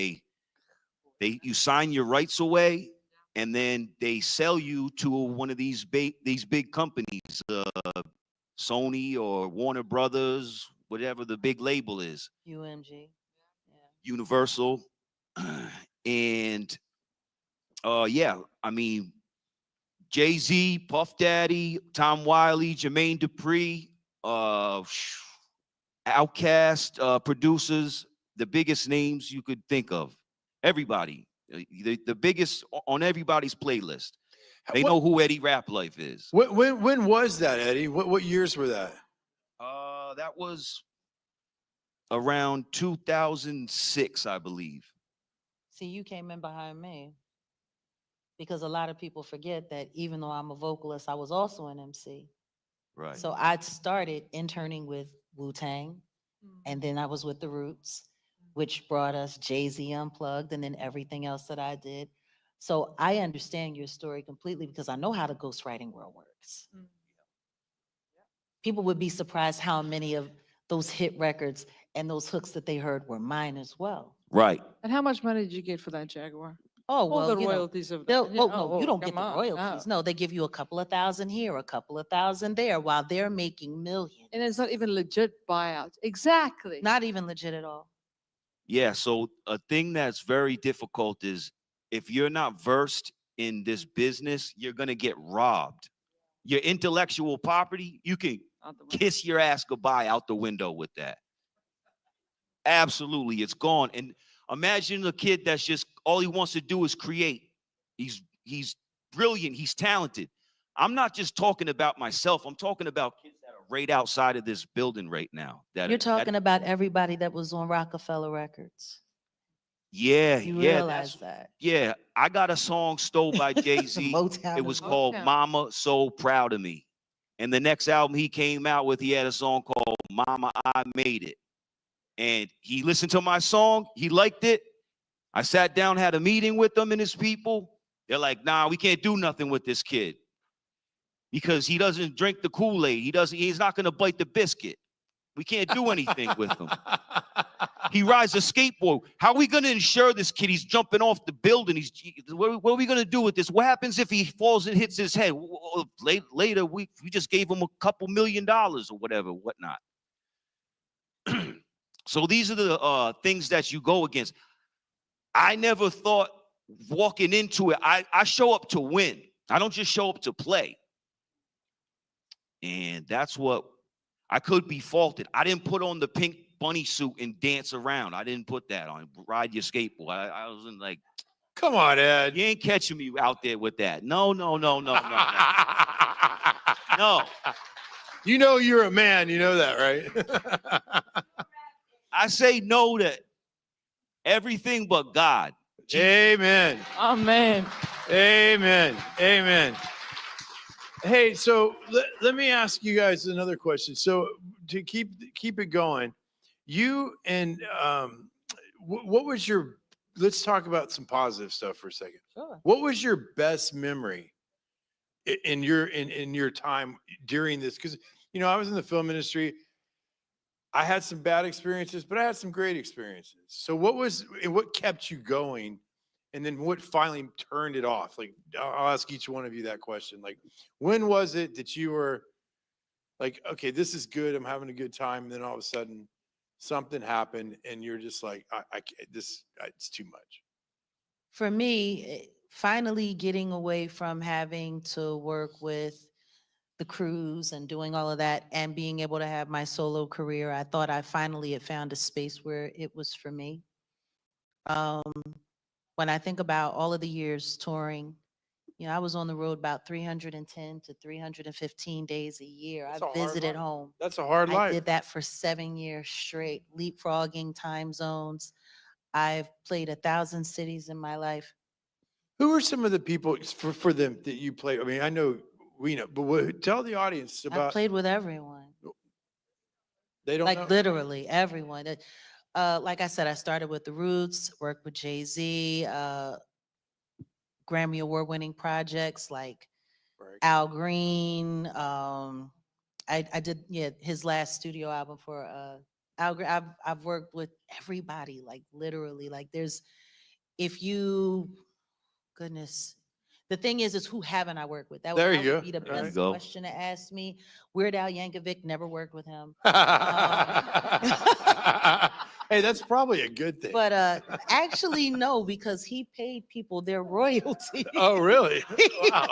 you sign your rights away, and then they sell you to one of these big companies, Sony or Warner Brothers, whatever the big label is, UMG. Yeah. Universal. And yeah, I mean, Jay-Z, Puff Daddy, Tom Wiley, Jermaine Dupri, Outkast, producers, the biggest names you could think of. Everybody, the biggest on everybody's playlist. They know who Eddie Rap Life is. When was that, Eddie? What years were that? That was around 2006, I believe. See, you came in behind me because a lot of people forget that even though I'm a vocalist, I was also an MC. Right. So I started interning with Wu-Tang, and then I was with the Roots, which brought us Jay-Z Unplugged, and then everything else that I did. So I understand your story completely because I know how the ghostwriting world works. People would be surprised how many of those hit records and those hooks that they heard were mine as well. Right. And how much money did you get for that Oh, Jaguar? well, All the you know, royalties of they'll, that. oh, no, you don't get come the on, royalties. No, they give you a couple of thousand here, a couple of thousand there, while they're making millions. And it's not even legit buyouts. Exactly. Not even legit at all. Yeah. So a thing that's very difficult is if you're not versed in this business, you're gonna get robbed. Your intellectual property, you can Out the window. kiss your ass goodbye out the window with that. Absolutely, it's gone. And imagine a kid that's just all he wants to do is create. He's brilliant, he's talented. I'm not just talking about myself, I'm talking about kids that are right outside of this building right now. You're talking about everybody that was on Rockefeller Records. Yeah, You yeah, realize that. yeah. I got a song stole by Jay-Z. Motown It was is called Motown. Mama So Proud of Me. And the next album he came out with, he had a song called Mama I Made It. And he listened to my song, he liked it. I sat down, had a meeting with them and his people. They're like, nah, we can't do nothing with this kid because he doesn't drink the Kool-Aid. He's not gonna bite the biscuit. We can't do anything with him. He rides a skateboard. How are we going to insure this kid? He's jumping off the building. What are we going to do with this? What happens if he falls and hits his head? Later, we just gave him a couple $1 million or whatever, whatnot. So these are the things that you go against. I never thought walking into it, I show up to win. I don't just show up to play. And that's what I could be faulted. I didn't put on the pink bunny suit and dance around. I didn't put that on. Ride your skateboard. I wasn't like, Come on, Ed. you ain't catching me out there with that. No. No. You know you're a man. You know that, right? I say no to everything but God. Amen. Amen. Amen. Amen. Hey, so let me ask you guys another question. So to keep it going, you and what was your? Let's talk about some positive stuff for a second. Sure. What was your best memory in your time during this? Because I was in the film industry. I had some bad experiences, but I had some great experiences. So what kept you going? And then what finally turned it off? Like, I'll ask each one of you that question. Like, when was it that you were like, okay, this is good, I'm having a good time, and then all of a sudden something happened and you're just like, I can't, it's too much. For me, finally getting away from having to work with the crews and doing all of that and being able to have my solo career, I thought I finally had found a space where it was for me. When I think about all of the years touring, I was on the road about 310 to 315 days a year. That's a I hard visited life. home. That's a hard I life. did that for 7 years straight, leapfrogging time zones. I've played 1,000 cities in my life. Who are some of the people for them that you play? I mean, I know we know, but tell the audience I've about. played with everyone, They don't like know. literally everyone. Like I said, I started with the Roots, worked with Jay-Z, Grammy Award winning projects like Right. Al Green. I did his last studio album for Al Green. I've worked with everybody, like literally. Like there's if you goodness. The thing is who haven't I worked with? There That you would go. be the There you best go. question to ask me. Weird Al Yankovic, never worked with him. Hey, that's probably a good thing. But actually no, because he paid people their royalty. Oh, really? Wow.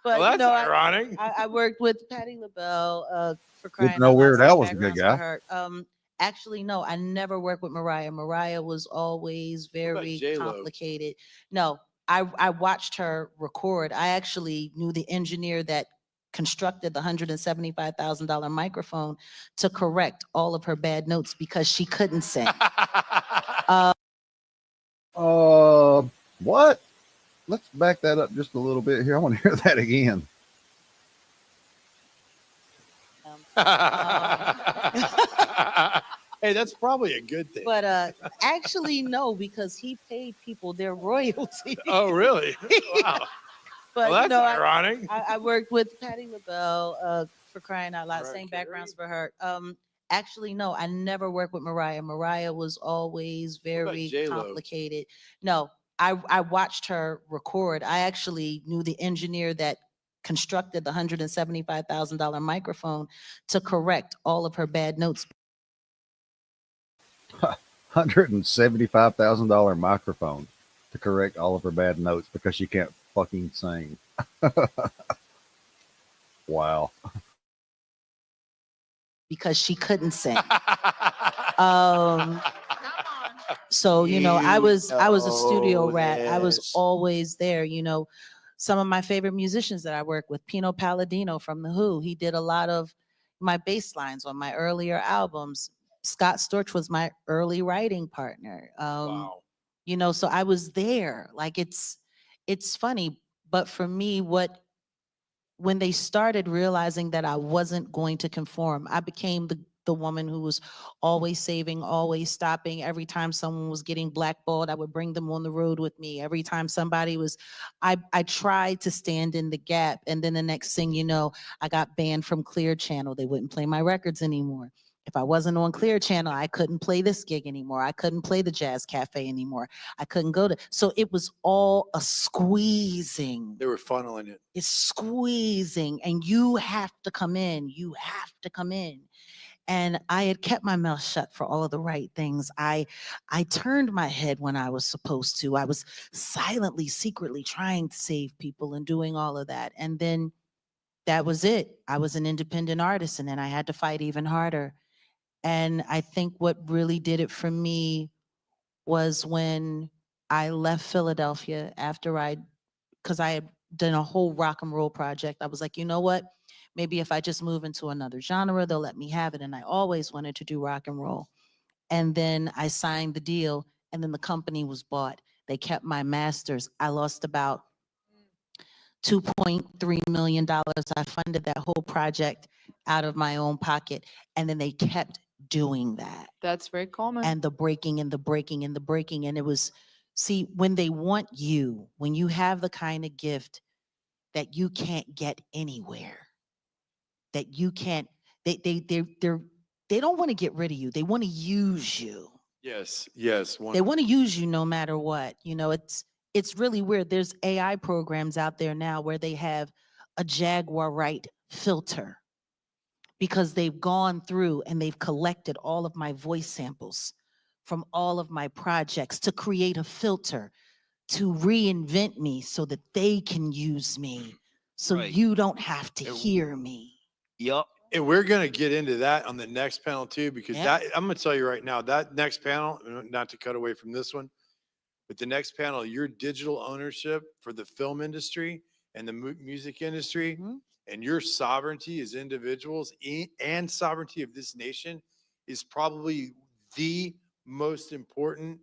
But Well, you that's know, ironic. I worked with Patti LaBelle for Didn't crying know out loud. Weird Same Al was a good backgrounds for guy. her. Actually, no, I never worked with Mariah. Mariah was always What about very J-Lo? complicated. No, I watched her record. I actually knew the engineer that constructed the $175,000 microphone to correct all of her bad notes because she couldn't sing. What? Let's back that up just a little bit here. I want to hear that again. Hey, that's probably a good thing. But actually, no, because he paid people their royalty. Oh, really? Wow. But Well, you that's know, ironic. I worked with Patti LaBelle for crying out loud. Mariah Same Carey? backgrounds for her. Actually, no, I never worked with Mariah. Mariah was always about very J-Lo? complicated. No, I watched her record. I actually knew the engineer that constructed the $175,000 microphone to correct all of her bad notes. $175,000 microphone to correct all of her bad notes because she can't fucking sing. Wow. Because she couldn't sing. So, you know, I was a studio rat. I was always there, you know. Some of my favorite musicians that I work with, Pino Palladino from The Who, he did a lot of my bass lines on my earlier albums. Scott Storch was my early writing partner. Wow. You know, so I was there. Like it's funny, but for me, when they started realizing that I wasn't going to conform, I became the woman who was always saving, always stopping. Every time someone was getting blackballed, I would bring them on the road with me. Every time somebody was, I tried to stand in the gap. And then the next thing you know, I got banned from Clear Channel. They wouldn't play my records anymore. If I wasn't on Clear Channel, I couldn't play this gig anymore. I couldn't play the Jazz Cafe anymore. I couldn't go to, so it was all a squeezing. They were funneling it. It's squeezing, and you have to come in. You have to come in. And I had kept my mouth shut for all of the right things. I turned my head when I was supposed to. I was silently, secretly trying to save people and doing all of that. And then that was it. I was an independent artist, and then I had to fight even harder. And I think what really did it for me was when I left Philadelphia because I had done a whole rock and roll project. I was like, you know what? Maybe if I just move into another genre, they'll let me have it. And I always wanted to do rock and roll. And then I signed the deal, and then the company was bought. They kept my masters. I lost about $2.3 million. I funded that whole project out of my own pocket. And then they kept doing that. That's very common. And the breaking and the breaking and the breaking. And it was, see, when they want you, when you have the kind of gift that you can't get anywhere, that you can't, they don't want to get rid of you. They want to use you. Yes, yes. They want to use you no matter what. You know, it's really weird. There's AI programs out there now where they have a Jaguarite filter because they've gone through and they've collected all of my voice samples from all of my projects to create a filter to reinvent me so that they can use me, so Right. you don't have to hear me. Yup. And we're going to get into that on the next panel too, because Yep. that I'm going to tell you right now, that next panel, not to cut away from this one, but the next panel, your digital ownership for the film industry and the music industry, Mhm. and your sovereignty as individuals and sovereignty of this nation is probably the most important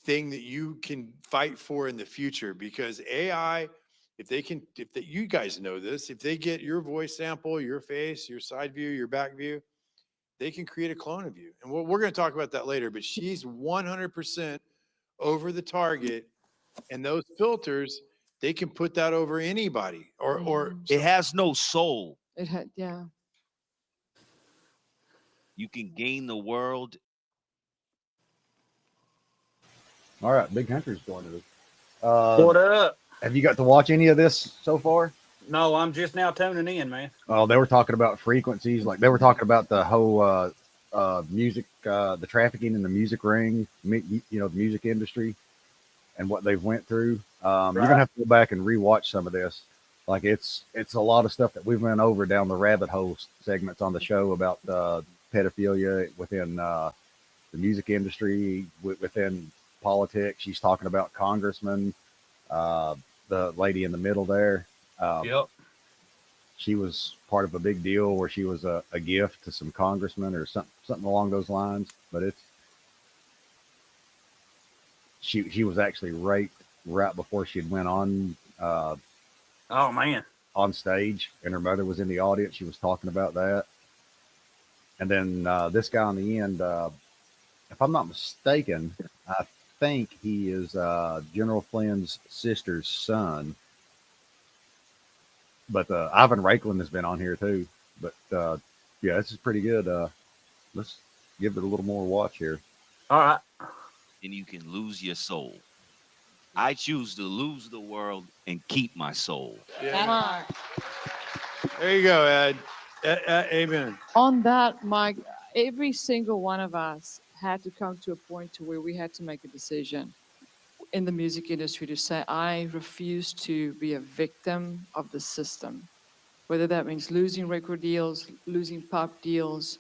thing that you can fight for in the future, because AI, you guys know this, if they get your voice sample, your face, your side view, your back view, they can create a clone of you. And we're going to talk about that later, but she's 100% over the target. And those filters, they can put that over anybody or It has no soul. It had, yeah. You can gain the world. All right, Big Country's joining us. What up? Have you got to watch any of this so far? No, I'm just now tuning in, man. Oh, they were talking about frequencies. Like they were talking about the whole music, the trafficking in the music ring, the music industry, and what they've went through. You're gonna have to go back and rewatch some of this. Like it's a lot of stuff that we've went over down the rabbit hole segments on the show about pedophilia within the music industry, within politics. She's talking about congressmen, the lady in the middle there. Yep. She was part of a big deal where she was a gift to some congressmen or something along those lines. But she was actually raped right before she went on Oh man. on stage, and her mother was in the audience. She was talking about that. And then this guy on the end, if I'm not mistaken, I think he is General Flynn's sister's son. But Ivan Raikkonen has been on here too. But yeah, this is pretty good. Let's give it a little more watch here. All right. And you can lose your soul. I choose to lose the world and keep my soul. yeah. There you go, Ed. Amen. On that, Mike, every single one of us had to come to a point to where we had to make a decision in the music industry to say, I refuse to be a victim of the system. Whether that means losing record deals, losing pub deals,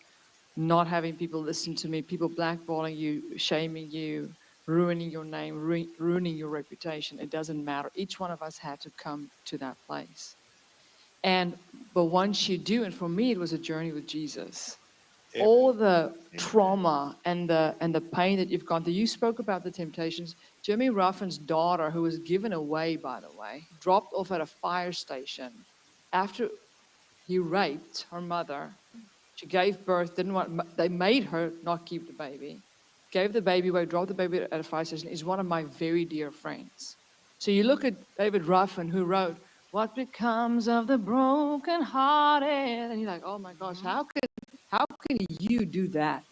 not having people listen to me, people blackballing you, shaming you, ruining your name, ruining your reputation. It doesn't matter. Each one of us had to come to that place. But once you do, and for me, it was a journey with Jesus. Amen. All the trauma and the pain that you've gone through. You spoke about the temptations. Jimmy Ruffin's daughter, who was given away, by the way, dropped off at a fire station after he raped her mother. She gave birth, they made her not keep the baby. Gave the baby away, dropped the baby at a fire station, is one of my very dear friends. So you look at David Ruffin, who wrote, "What becomes of the brokenhearted?" And you're like, oh my gosh, how can you do that?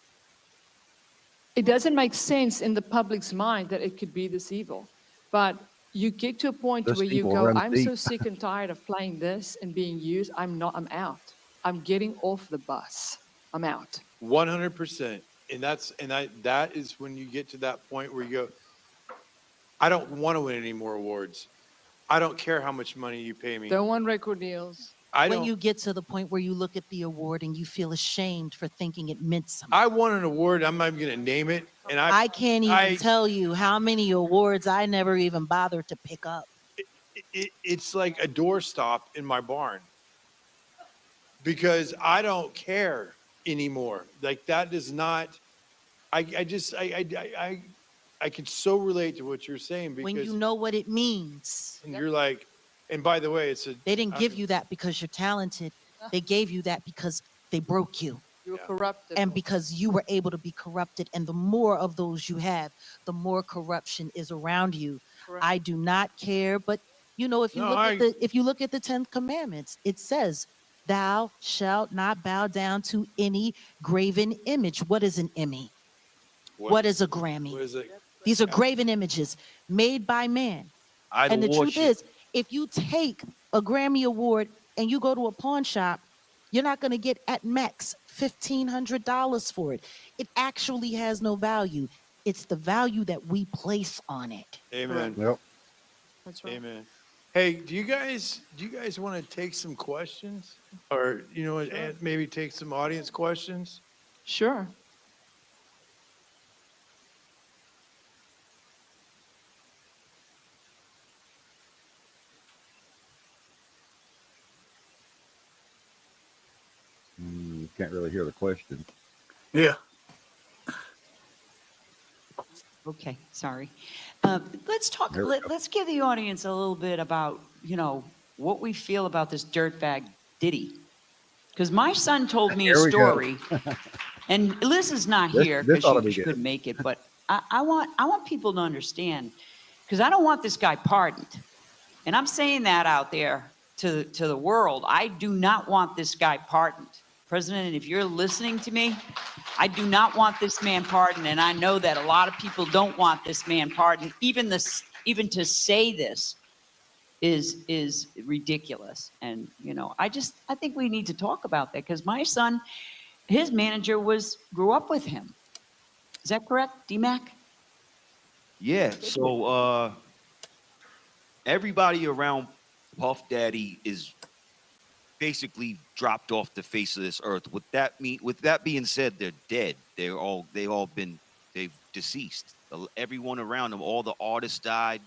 It doesn't make sense in the public's mind that it could be this evil. But you get to a point Those where you people go, run I'm deep. so sick and tired of playing this and being used. I'm out. I'm getting off the bus. I'm out. 100%. And that is when you get to that point where you go, I don't want to win any more awards. I don't care how much money you pay me. Don't want record deals. When you get to the point where you look at the award and you feel ashamed for thinking it meant something. I won an award. I'm not even going to name it. And I can't even tell you how many awards I never even bothered to pick up. It's like a doorstop in my barn because I don't care anymore. Like that does not, I can so relate to what you're saying because When you know what it means. and you're like, and by the way, They didn't give you that because you're talented. They gave you that because they broke you. You're Yeah. corrupted. And because you were able to be corrupted. And the more of those you have, the more corruption is around you. Correct. I do not care. But you know, if you look at the 10 commandments, it says, thou shalt not bow down to any graven image. What is an Emmy? What is a Grammy? What is it? These are Yeah. graven images made by man. Idol And the truth worship. is, if you take a Grammy Award and you go to a pawn shop, you're not going to get at max $1,500 for it. It actually has no value. It's the value that we place on it. Amen. Yep. That's right. Amen. Hey, do you guys want to take some questions or, maybe take some audience questions? Sure. Can't really hear the question. Yeah. Okay, sorry. Let's talk, There we go. let's give the audience a little bit about, what we feel about this dirtbag Diddy. Because my son told me a Here we go. story, and Liz is not This- here this ought to because be she good. couldn't make it, but I want people to understand, because I don't want this guy pardoned. And I'm saying that out there to the world. I do not want this guy pardoned. President, if you're listening to me, I do not want this man pardoned. And I know that a lot of people don't want this man pardoned. Even to say this is ridiculous. And, you know, I think we need to talk about that, because my son, his manager grew up with him. Is that correct, DMAC? Yeah. So everybody around Puff Daddy is basically dropped off the face of this earth. With that being said, they're dead. They've deceased. Everyone around them, all the artists died.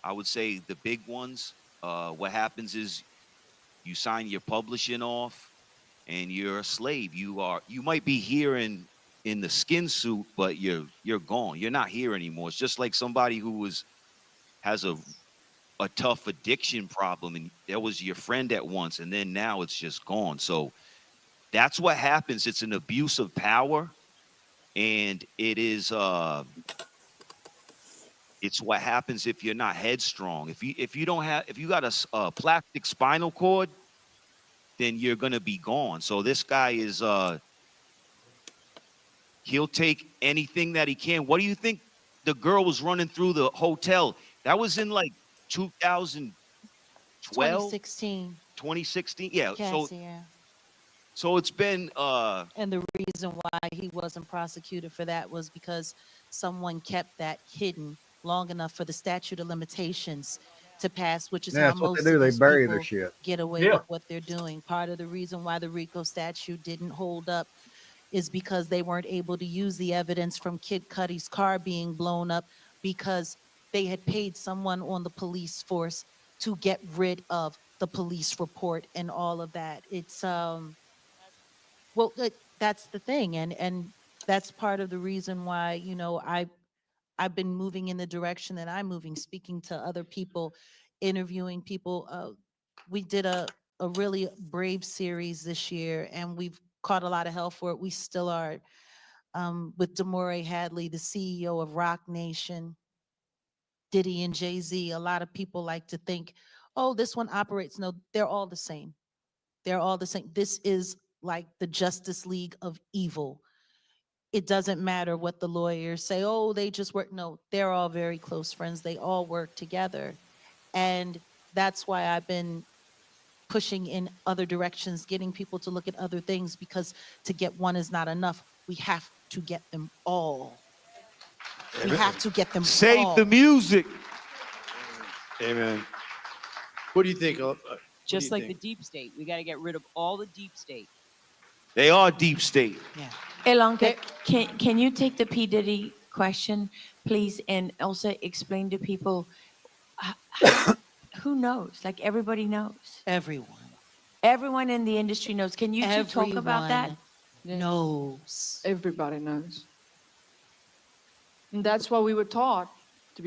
I would say the big ones. What happens is you sign your publishing off, and you're a slave. You might be here in the skin suit, but you're gone. You're not here anymore. It's just like somebody who has a tough addiction problem, and that was your friend at once, and then now it's just gone. So that's what happens. It's an abuse of power, and it's what happens if you're not headstrong. If you got a plastic spinal cord, then you're gonna be gone. So this guy is he'll take anything that he can. What do you think the girl was running through the hotel? That was in like 2012, 2016. 2016. Yeah. Cassie, yeah. So it's been And the reason why he wasn't prosecuted for that was because someone kept that hidden long enough for the statute of limitations to pass, which is Yeah, how that's what most they do. of They these bury their people shit. get away Yeah. with what they're doing. Part of the reason why the RICO statute didn't hold up is because they weren't able to use the evidence from Kid Cudi's car being blown up, because they had paid someone on the police force to get rid of the police report and all of that. It's that's the thing, and that's part of the reason why, you know, I've been moving in the direction that I'm moving, speaking to other people, interviewing people. We did a really brave series this year, and we've caught a lot of hell for it. We still are. With Demore Hadley, the CEO of Rock Nation, Diddy and Jay-Z. A lot of people like to think, oh, this one operates. No, they're all the same. They're all the same. This is like the Justice League of evil. It doesn't matter what the lawyers say, oh, they just work. No, they're all very close friends. They all work together. And that's why I've been pushing in other directions, getting people to look at other things, because to get one is not enough. We have to get them all. We have to get them save all. the music. Amen. What do you think? Just like the deep state. We got to get rid of all the deep state. They are deep state. Yeah. Elanka, can you take the P. Diddy question, please, and also explain to people who knows? Like, everybody knows. Everyone. Everyone in the industry knows. Can you two talk about that? Everyone knows. Everybody knows. And that's why we were taught to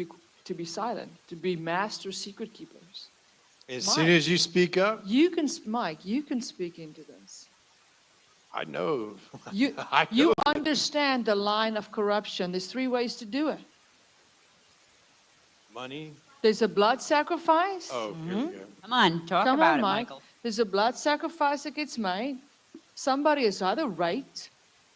be silent, to be master secret keepers. As soon as you speak up, Mike, you can speak into this. I know. You I you know. understand the line of corruption. There's 3 ways to do it. Money. There's a blood sacrifice. Oh, here we go. Come on, talk Come about on, it, Mike. Michael. There's a blood sacrifice that gets made. Somebody is either raped,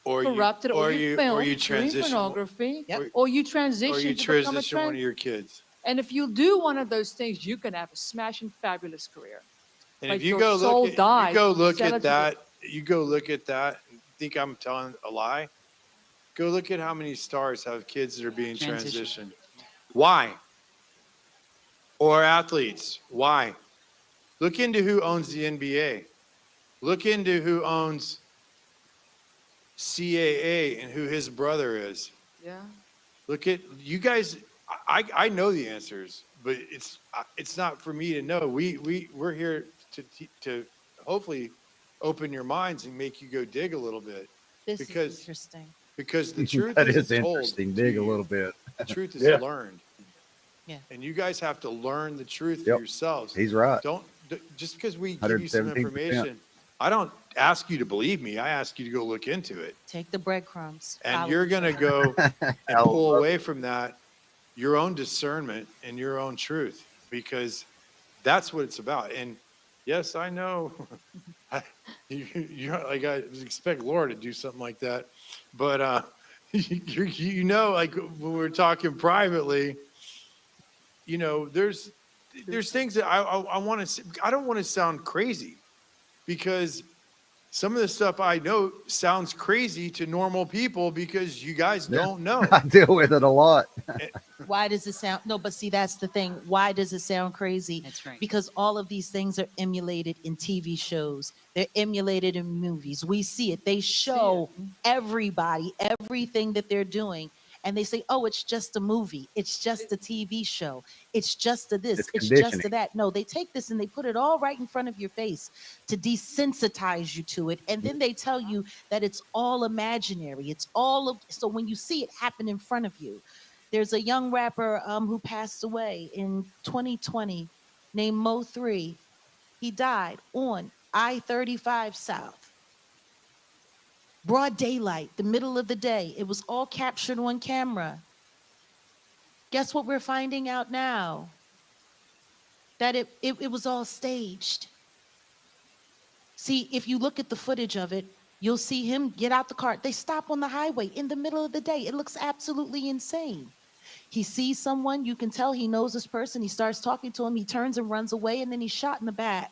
Or corrupted, or you film, or you doing transition, pornography, Yep. or you transition or you to become a transition one of your kids. And if you do one of those things, you can have a smashing, fabulous career. And Like if you your go soul look, dies, you go look sell it at to that, you go look at that, and think I'm telling a lie. Go look at how many stars have kids that are being Transition. transitioned. Why? Or athletes. Why? Look into who owns the NBA. Look into who owns CAA and who his brother is. Yeah. Look at you guys. I know the answers, but it's not for me to know. We're here to hopefully open your minds and make you go dig a little bit, This because- is interesting. because the truth That isn't is told interesting. to Dig a you. little bit. The truth is Yeah. learned. Yeah. And you guys have to learn the truth for Yep. yourselves. He's right. Just because we give you some 117%. information, I don't ask you to believe me. I ask you to go look into it. Take the breadcrumbs. And follow you're the going to trail. go and pull away from that your own discernment and your own truth, because That's what it's about. And yes, I know like I expect Laura to do something like that, but you know, like when we're talking privately, you know, there's things that I want to. I don't want to sound crazy, because some of the stuff I know sounds crazy to normal people because you guys Yeah. don't know. I deal with it a lot. Why does it sound, no, but see, that's the thing. Why does it sound crazy? That's right. Because all of these things are emulated in TV shows. They're emulated in movies. We see it. They show everybody, everything that they're doing. And they say, oh, it's just a movie. It's just a TV show. It's just a this. It's It's just a conditioning. that. No, they take this and they put it all right in front of your face to desensitize you to it. And then they tell you that it's all imaginary. It's all, so when you see it happen in front of you, there's a young rapper who passed away in 2020 named Mo3. He died on I-35 South. Broad daylight, the middle of the day. It was all captured on camera. Guess what we're finding out now? That it was all staged. See, if you look at the footage of it, you'll see him get out the car. They stop on the highway in the middle of the day. It looks absolutely insane. He sees someone, you can tell he knows this person. He starts talking to him, he turns and runs away, and then he's shot in the back.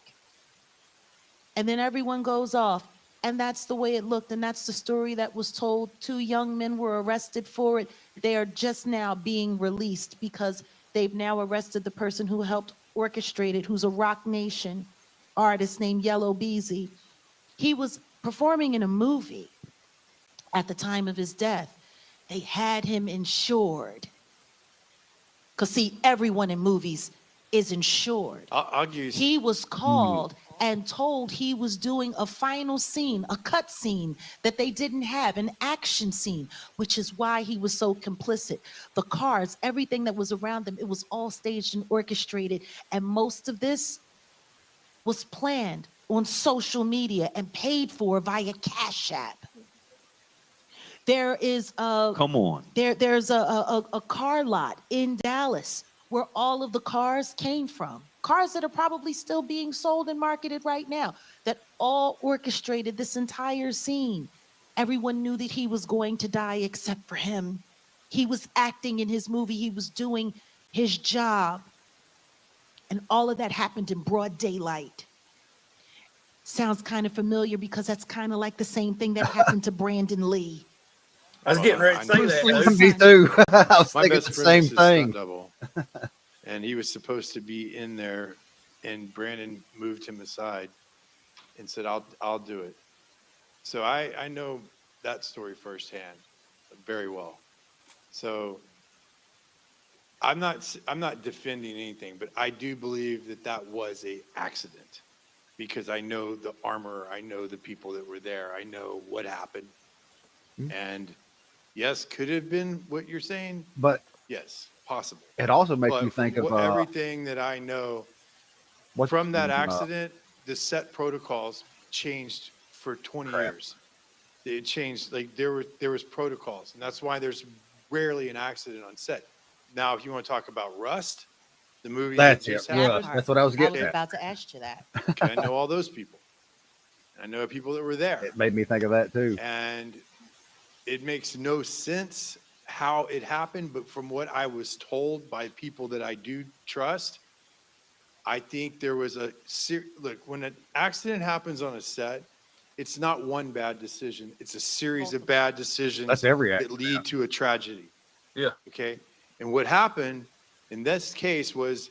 And then everyone goes off. And that's the way it looked. And that's the story that was told. 2 young men were arrested for it. They are just now being released because they've now arrested the person who helped orchestrate it, who's a Rock Nation artist named Yellow Beezy. He was performing in a movie at the time of his death. They had him insured. Because, see, everyone in movies is insured. I'll give you. He was called and told he was doing a final scene, a cut scene that they didn't have, an action scene, which is why he was so complicit. The cars, everything that was around them, it was all staged and orchestrated. And most of this was planned on social media and paid for via Cash App. There is a Come on. there's a car lot in Dallas where all of the cars came from. Cars that are probably still being sold and marketed right now, that all orchestrated this entire scene. Everyone knew that he was going to die except for him. He was acting in his movie. He was doing his job. And all of that happened in broad daylight. Sounds kind of familiar because that's kind of like the same thing that happened to Brandon Lee. I was getting ready to say Bruce that. Lee. dude. Me too. I was My thinking best the friend same was his stunt thing. double, and he was supposed to be in there, and Brandon moved him aside and said, "I'll do it." So I know that story firsthand very well. So I'm not defending anything, but I do believe that that was a accident, because I know the armor, I know the people that were there, I know what happened, and yes, could have been what you're saying. But Yes, possible. it also makes But me think from of everything that I know what's from that from, accident, the set protocols changed for 20 Crap. years. It changed, like there was protocols, and that's why there's rarely an accident on set. Now, if you want to talk about Rust, the movie that That's it. just That happened, part. That's what I was I getting was at. about to ask you that. okay, I know all those people. I know people that were there, It made me think of that too. and it makes no sense how it happened, but from what I was told by people that I do trust, I think there was look, when an accident happens on a set, it's not one bad decision. It's a series of bad decisions That's every that accident. lead to a tragedy. Yeah. Okay. And what happened in this case was,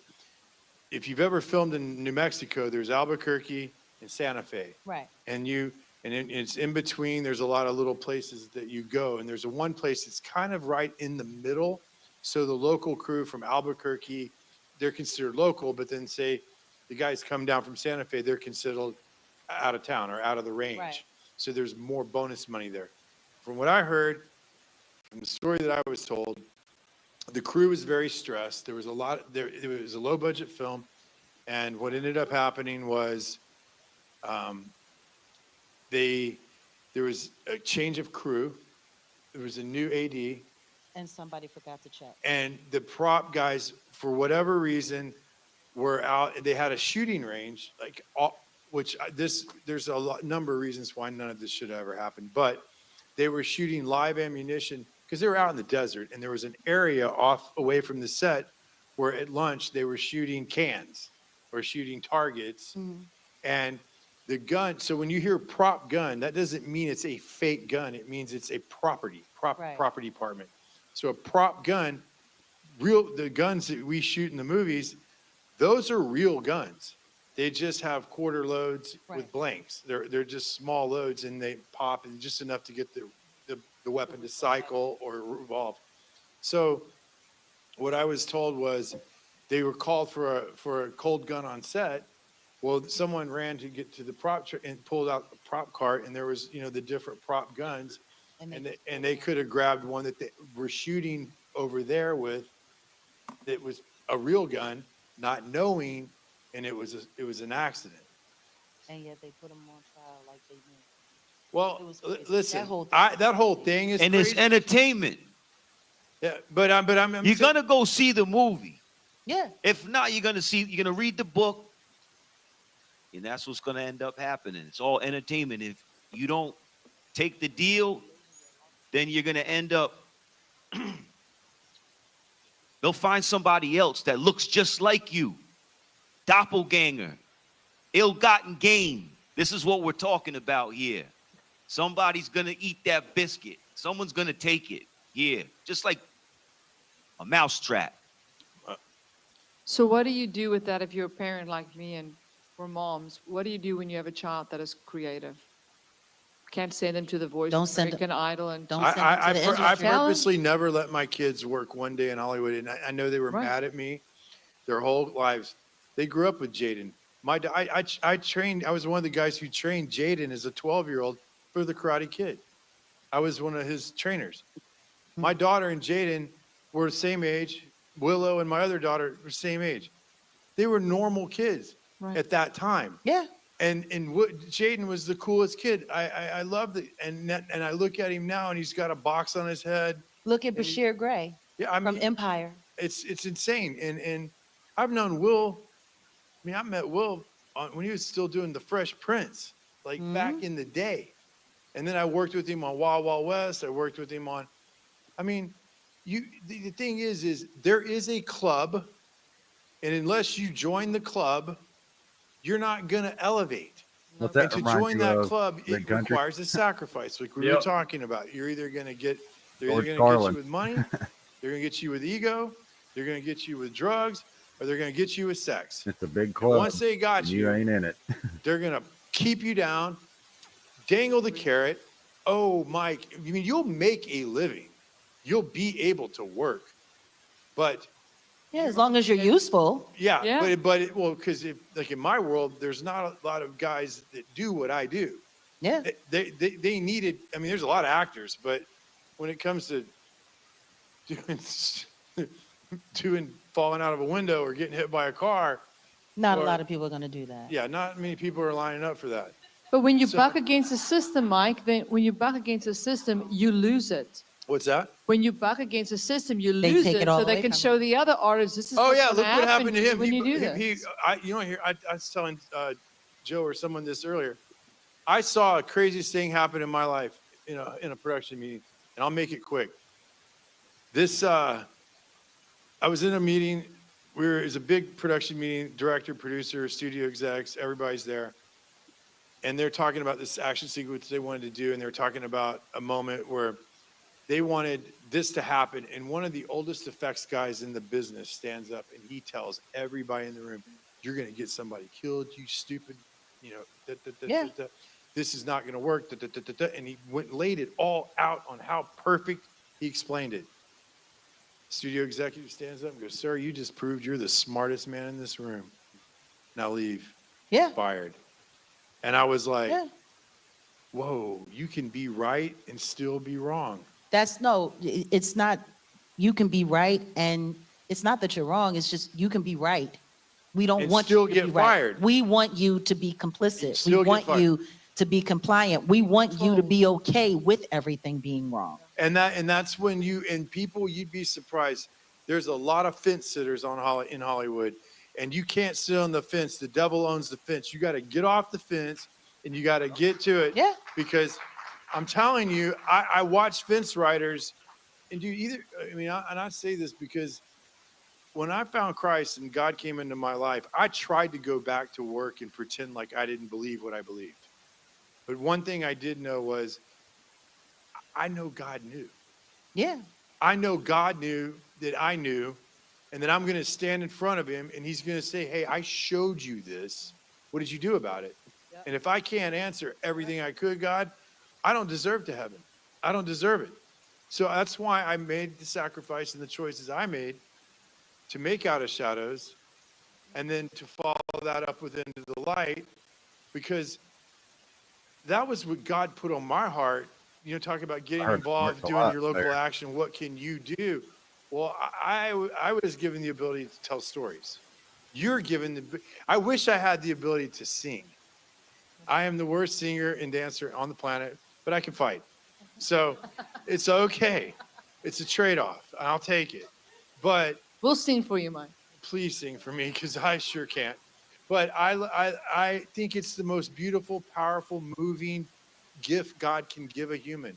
if you've ever filmed in New Mexico, there's Albuquerque and Santa Fe. Right. And it's in between. There's a lot of little places that you go, and there's one place that's kind of right in the middle. So the local crew from Albuquerque, they're considered local, but then say the guys come down from Santa Fe, they're considered out of town or out of the range. Right. So there's more bonus money there. From what I heard, from the story that I was told, the crew was very stressed. There was a lot. It was a low budget film, and what ended up happening was, there was a change of crew. There was a new AD, And somebody forgot to check. and the prop guys, for whatever reason, were out. They had a shooting range, like there's a number of reasons why none of this should ever happen, but they were shooting live ammunition because they were out in the desert, and there was an area off away from the set where at lunch they were shooting cans or shooting targets, and the gun. So when you hear prop gun, that doesn't mean it's a fake gun. It means it's a property department. So a prop gun, the guns that we shoot in the movies, those are real guns. They just have quarter loads with blanks. They're just small loads, and they pop, and just enough to get the weapon to cycle or revolve. So what I was told was they were called for a cold gun on set. Well, someone ran to get to the prop and pulled out the prop cart, and there was, the different prop guns, and they could have grabbed one that they were shooting over there with. That was a real gun, not knowing, and it was an accident. And yet they put them on trial like they did. Well, It was crazy. listen, That whole thing- that whole thing is And crazy. it's entertainment. Yeah, but I'm You're saying- gonna go see the movie. Yeah. If not, you're gonna read the book, and that's what's gonna end up happening. It's all entertainment. If you don't take the deal, then you're gonna end up. They'll find somebody else that looks just like you. Doppelganger, ill-gotten gain. This is what we're talking about here. Somebody's gonna eat that biscuit. Someone's gonna take it. Yeah, just like a mousetrap. So what do you do with that if you're a parent like me and we're moms? What do you do when you have a child that is creative? Can't send them to the Voice Don't of send American Idol and Don't send them to the I industry. purposely never let my kids work one day in Hollywood, and I know they were Right. mad at me their whole lives. They grew up with Jaden. I trained. I was one of the guys who trained Jaden as a 12-year-old for the Karate Kid. I was one of his trainers. My daughter and Jaden were the same age. Willow and my other daughter were the same age. They were normal kids Right. at that time. Yeah. And Jaden was the coolest kid. I loved it. And I look at him now, and he's got a box on his head. Look at Bashir Gray Yeah, I from mean, Empire. it's insane. And I've known Will. I mean, I met Will when he was still doing the Fresh Prince, like back in the day. And then I worked with him on Wild Wild West. I worked with him on. I mean, the thing is there is a club, and unless you join the club, you're not going to elevate. What's And that to remind join you that of? club, Big it Country? requires a sacrifice, like we were Yep. talking about. You're either going to get, they're George either going to get Carlin. you with money, they're going to get you with ego, they're going to get you with drugs, or they're going to get you with sex. It's a big And club. once they got and you ain't in it. they're going to keep you down, dangle the carrot. Oh, Mike, I mean, you'll make a living. You'll be able to work. But Yeah, as long as you're useful. yeah, Yeah. well, because like in my world, there's not a lot of guys that do what I do. Yeah. They needed, I mean, there's a lot of actors, but when it comes to doing falling out of a window or getting hit by a car, Not a Or- lot of people are going to do that. yeah, not many people are lining up for that. But when you So- buck against the system, Mike, then when you buck against the system, you lose it. What's that? When you buck against the system, you They lose take it, it all so they away can from show the other artists this is Oh what's yeah, gonna look what happened to him. when you do he, this. I was telling Joe or someone this earlier. I saw a craziest thing happen in my life in a production meeting, and I'll make it quick. This I was in a meeting. It was a big production meeting. Director, producer, studio execs, everybody's there, and they're talking about this action sequence they wanted to do, and they're talking about a moment where they wanted this to happen, and one of the oldest effects guys in the business stands up and he tells everybody in the room, "You're going to get somebody killed, you stupid, Yeah. this is not going to work." And he laid it all out on how perfect he explained it. Studio executive stands up and goes, "Sir, you just proved you're the smartest man in this room. Now leave." Yeah. Fired. And I was like, Yeah. whoa, you can be right and still be wrong. It's not, you can be right, and it's not that you're wrong, it's just you can be right. We don't And want still you to get be right. fired. We want you to be complicit. We Still get want fired. you to be compliant. We want you to be okay with everything being wrong. And that's when you'd be surprised. There's a lot of fence sitters in Hollywood, and you can't sit on the fence. The devil owns the fence. You got to get off the fence and you got to get to it. Yeah. Because I'm telling you, I watch fence riders and do either. I mean, and I say this because when I found Christ and God came into my life, I tried to go back to work and pretend like I didn't believe what I believed. But one thing I did know was I know God knew. Yeah. I know God knew that I knew, and that I'm going to stand in front of him and he's going to say, hey, I showed you this. What did you do about it? Yep. And if I can't answer everything I could, God, I don't deserve to heaven. I don't deserve it. So that's why I made the sacrifice and the choices I made to make out of shadows and then to follow that up with into the light, because that was what God put on my heart. You know, talking about getting involved, doing your local action. What can you do? Well, I was given the ability to tell stories. You're given I wish I had the ability to sing. I am the worst singer and dancer on the planet, but I can fight. So it's okay. It's a trade-off. I'll take it. But We'll sing for you, Mike. please sing for me, because I sure can't. But I think it's the most beautiful, powerful, moving gift God can give a human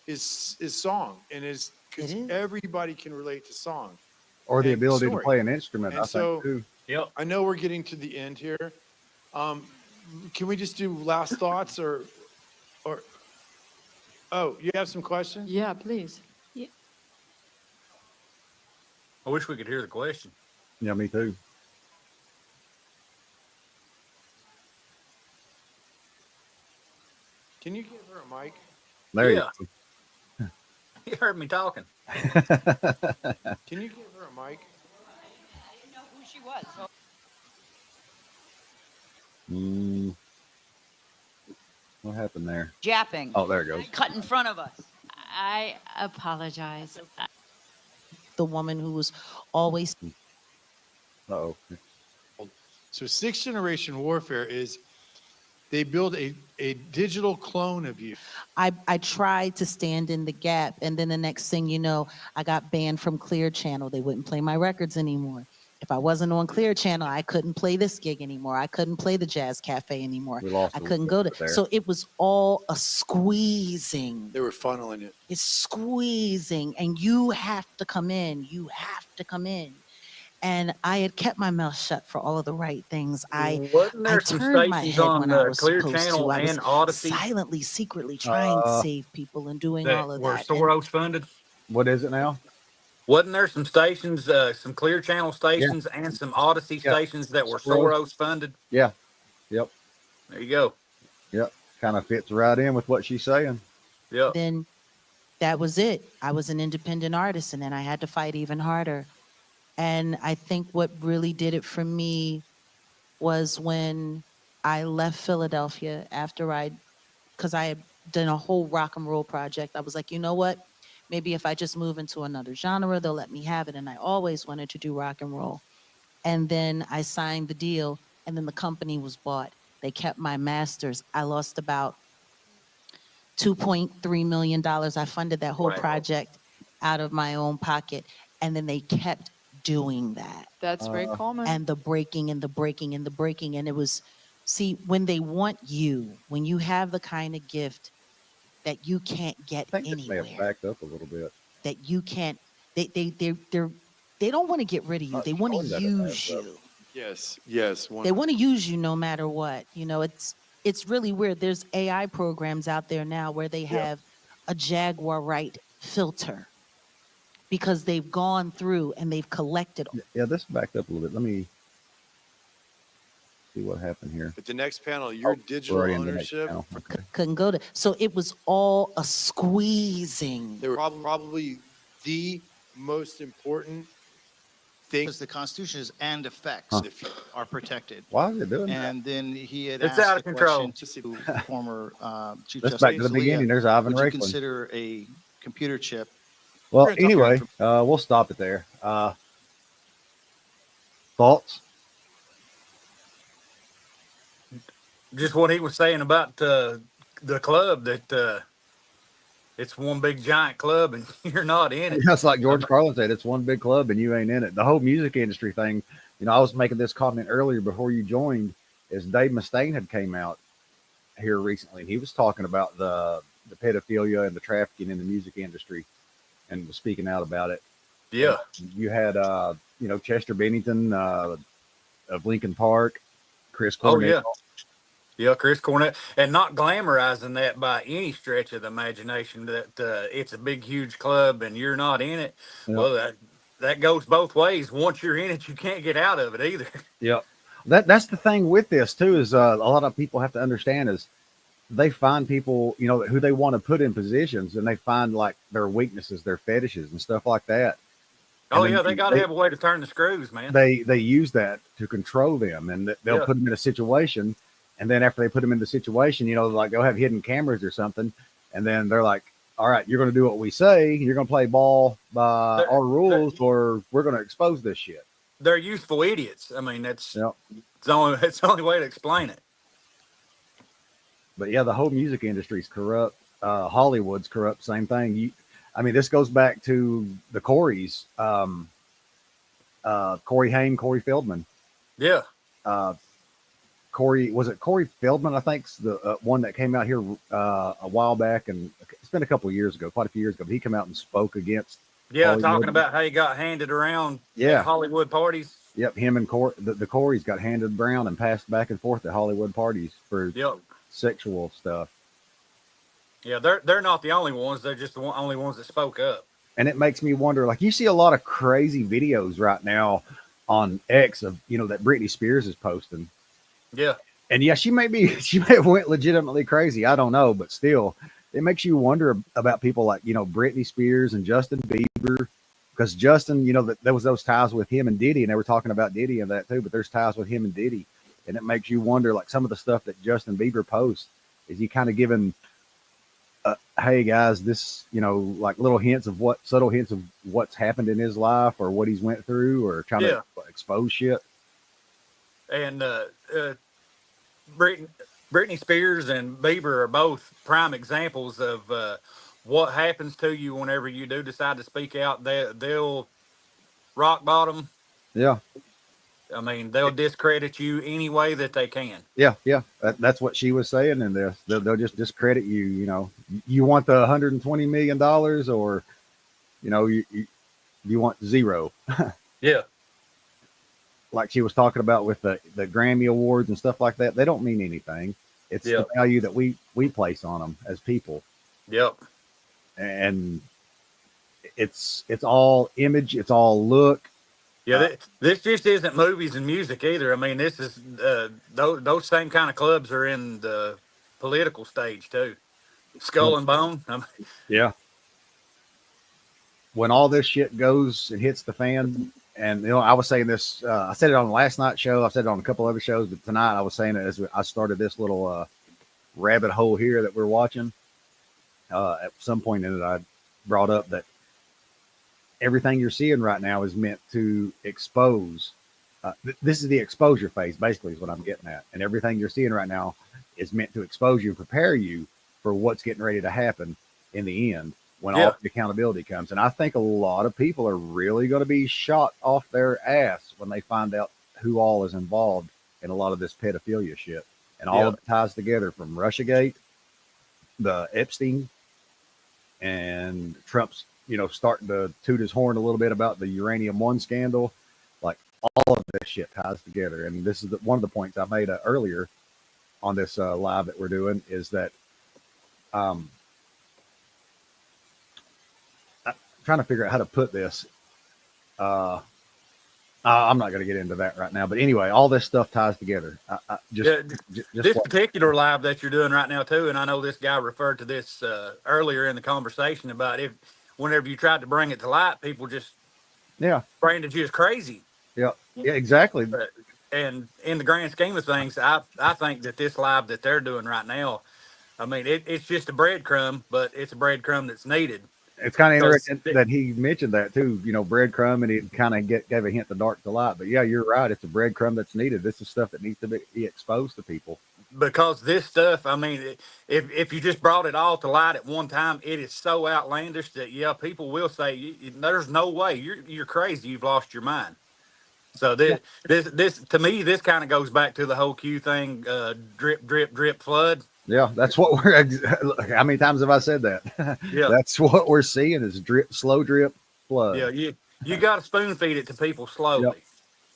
is song, and because everybody can relate to song Or the and ability to story. play an instrument, And I so, think, too. I know we're getting to the end here. Can we just do last thoughts or oh, you have some questions? Yeah, please. I wish we could hear the question. Yeah, me too. Can you give her a mic? There Yeah. you You heard me talking. go. Can you give her a mic? I didn't know who she was. Mm, what happened there? Japping. Oh, there it goes. Cut in front of us. I apologize. The woman who was always Uh-oh. So sixth generation warfare is they build a digital clone of you. I tried to stand in the gap, and then the next thing you know, I got banned from Clear Channel. They wouldn't play my records anymore. If I wasn't on Clear Channel, I couldn't play this gig anymore. I couldn't play the Jazz Cafe anymore. We lost I a couldn't little go bit to. there. So it was all a squeezing. They were funneling it. It's squeezing, and you have to come in. You have to come in. And I had kept my mouth shut for all of the right things. Wasn't there some turned my stations head on when I was Clear supposed Channel to. I was and Odyssey silently, secretly trying to save people and doing that all of were that. And Soros funded? What is it now? Wasn't there some stations, some Clear Channel stations and some Odyssey Yeah. stations that were Soros. Soros funded? Yeah. Yep. There you go. Yep. Kind of fits right in with what she's saying. Yep. then that was it. I was an independent artist, and then I had to fight even harder. And I think what really did it for me was when I left Philadelphia after because I had done a whole rock and roll project. I was like, you know what? Maybe if I just move into another genre, they'll let me have it. And I always wanted to do rock and roll. And then I signed the deal, and then the company was bought. They kept my masters. I lost about $2.3 million. I funded that whole Wow. project out of my own pocket. And then they kept doing that. That's very common. And the breaking and the breaking and the breaking. And it was, see, when they want you, when you have the kind of gift that you can't get I think this may have anywhere, backed up a little bit. that you can't, they don't want to get rid of you. Not They want to showing that it use has, you. Yes. Yes. They want to use you no matter what. You know, it's really weird. There's AI programs out there now where they have a Jaguar Right filter because they've gone through and they've collected. Yeah, this backed up a little bit. Let me see what happened here. But the next panel, your digital We're in the next ownership. panel. Okay. Couldn't go to. So it was all a squeezing. They were probably the most important thing. Because the Constitution is and effects Huh. if you are protected. Why is it doing that? And then he had It's asked out of the control. question to former Chief Let's Justice back to the Scalia, beginning. There's Ivan would you Raikkonen. consider a computer chip? Well, We're gonna talk anyway, about we'll stop it there. Thoughts? Just what he was saying about the club, that it's one big giant club and you're not in it. That's like George Carlin said, it's one big club and you ain't in it. The whole music industry thing I was making this comment earlier before you joined, is Dave Mustaine had came out here recently, and he was talking about the pedophilia and the trafficking in the music industry, and was speaking out about it. Yeah. And you had Chester Bennington of Lincoln Park, Chris Oh Cornell. yeah. Yeah, Chris Cornett, and not glamorizing that by any stretch of the imagination that it's a big, huge club and you're not in it. Yeah. Well, that goes both ways. Once you're in it, you can't get out of it either. Yeah, that's the thing with this too, is a lot of people have to understand is they find people, who they want to put in positions, and they find like their weaknesses, their fetishes and stuff like that. Oh And yeah, then they got to have a way to turn the screws, man. they use that to control them, and they'll Yeah. put them in a situation, and then after they put them in the situation, like they'll have hidden cameras or something, and then they're like, all right, you're going to do what we say, you're going to play ball by They're- our rules, or we're going to expose this shit. They're useful idiots. I mean, that's Yeah. it's the only way to explain it. But yeah, the whole music industry is corrupt. Hollywood's corrupt. Same thing. This goes back to the Coreys, Corey Haim, Corey Feldman. Yeah. Corey Feldman? I think's the one that came out here a while back, and it's been a couple of years ago, quite a few years ago. But he came out and spoke against. Yeah, Hollywood. talking about how he got handed around Yeah. at Hollywood parties. Yep, him and the Coreys got handed around and passed back and forth at Hollywood parties for Yep. sexual stuff. Yeah, they're not the only ones. They're just the only ones that spoke up. And it makes me wonder, like, you see a lot of crazy videos right now on X of, that Britney Spears is posting. Yeah. And yeah, she may have went legitimately crazy. I don't know, but still, it makes you wonder about people like, Britney Spears and Justin Bieber, because Justin, there was those ties with him and Diddy, and they were talking about Diddy and that too, but there's ties with him and Diddy. And it makes you wonder, like, some of the stuff that Justin Bieber posts, is he kind of giving, hey guys, this, like subtle hints of what's happened in his life or what he's went through, or trying to expose shit. And Britney Spears and Bieber are both prime examples of what happens to you whenever you do decide to speak out. They'll rock bottom. Yeah. I mean, they'll discredit you any way that they can. Yeah. That's what she was saying in this. They'll just discredit you. You want the $120 million, or you want zero. Yeah. Like she was talking about with the Grammy Awards and stuff like that. They don't mean anything. It's the value that we place on them as people. Yep. And it's all image. It's all look. Yeah, this just isn't movies and music either. I mean, this is those same kind of clubs are in the political stage too. Skull and Bone. Yeah. When all this shit goes and hits the fan, and I was saying this, I said it on last night's show. I've said it on a couple other shows, but tonight I was saying it as I started this little rabbit hole here that we're watching. At some point in it, I brought up that everything you're seeing right now is meant to expose. This is the exposure phase, basically, is what I'm getting at. And everything you're seeing right now is meant to expose you and prepare you for what's getting ready to happen in the end, when all the accountability comes. And I think a lot of people are really going to be shot off their ass when they find out who all is involved in a lot of this pedophilia shit. And all of it ties together, from Russiagate, the Epstein, and Trump's, starting to toot his horn a little bit about the Uranium One scandal. Like, all of this shit ties together. And this is one of the points I made earlier on this live that we're doing, is that I'm trying to figure out how to put this. I'm not going to get into that right now, but anyway, all this stuff ties together. Just this particular live that you're doing right now too, and I know this guy referred to this earlier in the conversation about whenever you tried to bring it to light, people just branded you as crazy. Yeah, exactly. And in the grand scheme of things, I think that this live that they're doing right now, I mean, it's just a breadcrumb, but it's a breadcrumb that's needed. It's kind of interesting that he mentioned that too, breadcrumb, and he kind of gave a hint of dark to light. But yeah, you're right. It's a breadcrumb that's needed. This is stuff that needs to be exposed to people. Because this stuff, I mean, if you just brought it all to light at one time, it is so outlandish that people will say, "There's no way, you're crazy. You've lost your mind." So this to me, this kind of goes back to the whole Q thing, drip, drip, drip, flood. Yeah, that's what we're. How many times have I said that? Yeah. That's what we're seeing is drip, slow drip, flood. Yeah, you got to spoon feed it to people slowly, or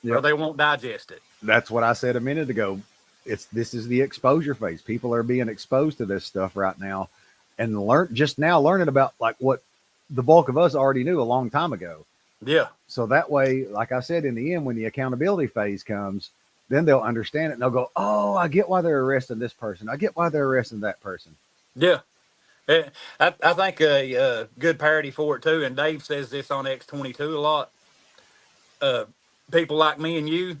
Yep. they won't digest it. That's what I said a minute ago. This is the exposure phase. People are being exposed to this stuff right now, and learning about like what the bulk of us already knew a long time ago. Yeah, So that way, like I said, in the end, when the accountability phase comes, then they'll understand it and they'll go, "Oh, I get why they're arresting this person. I get why they're arresting that person." yeah. I think a good parody for it too, and Dave says this on X22 a lot. People like me and you,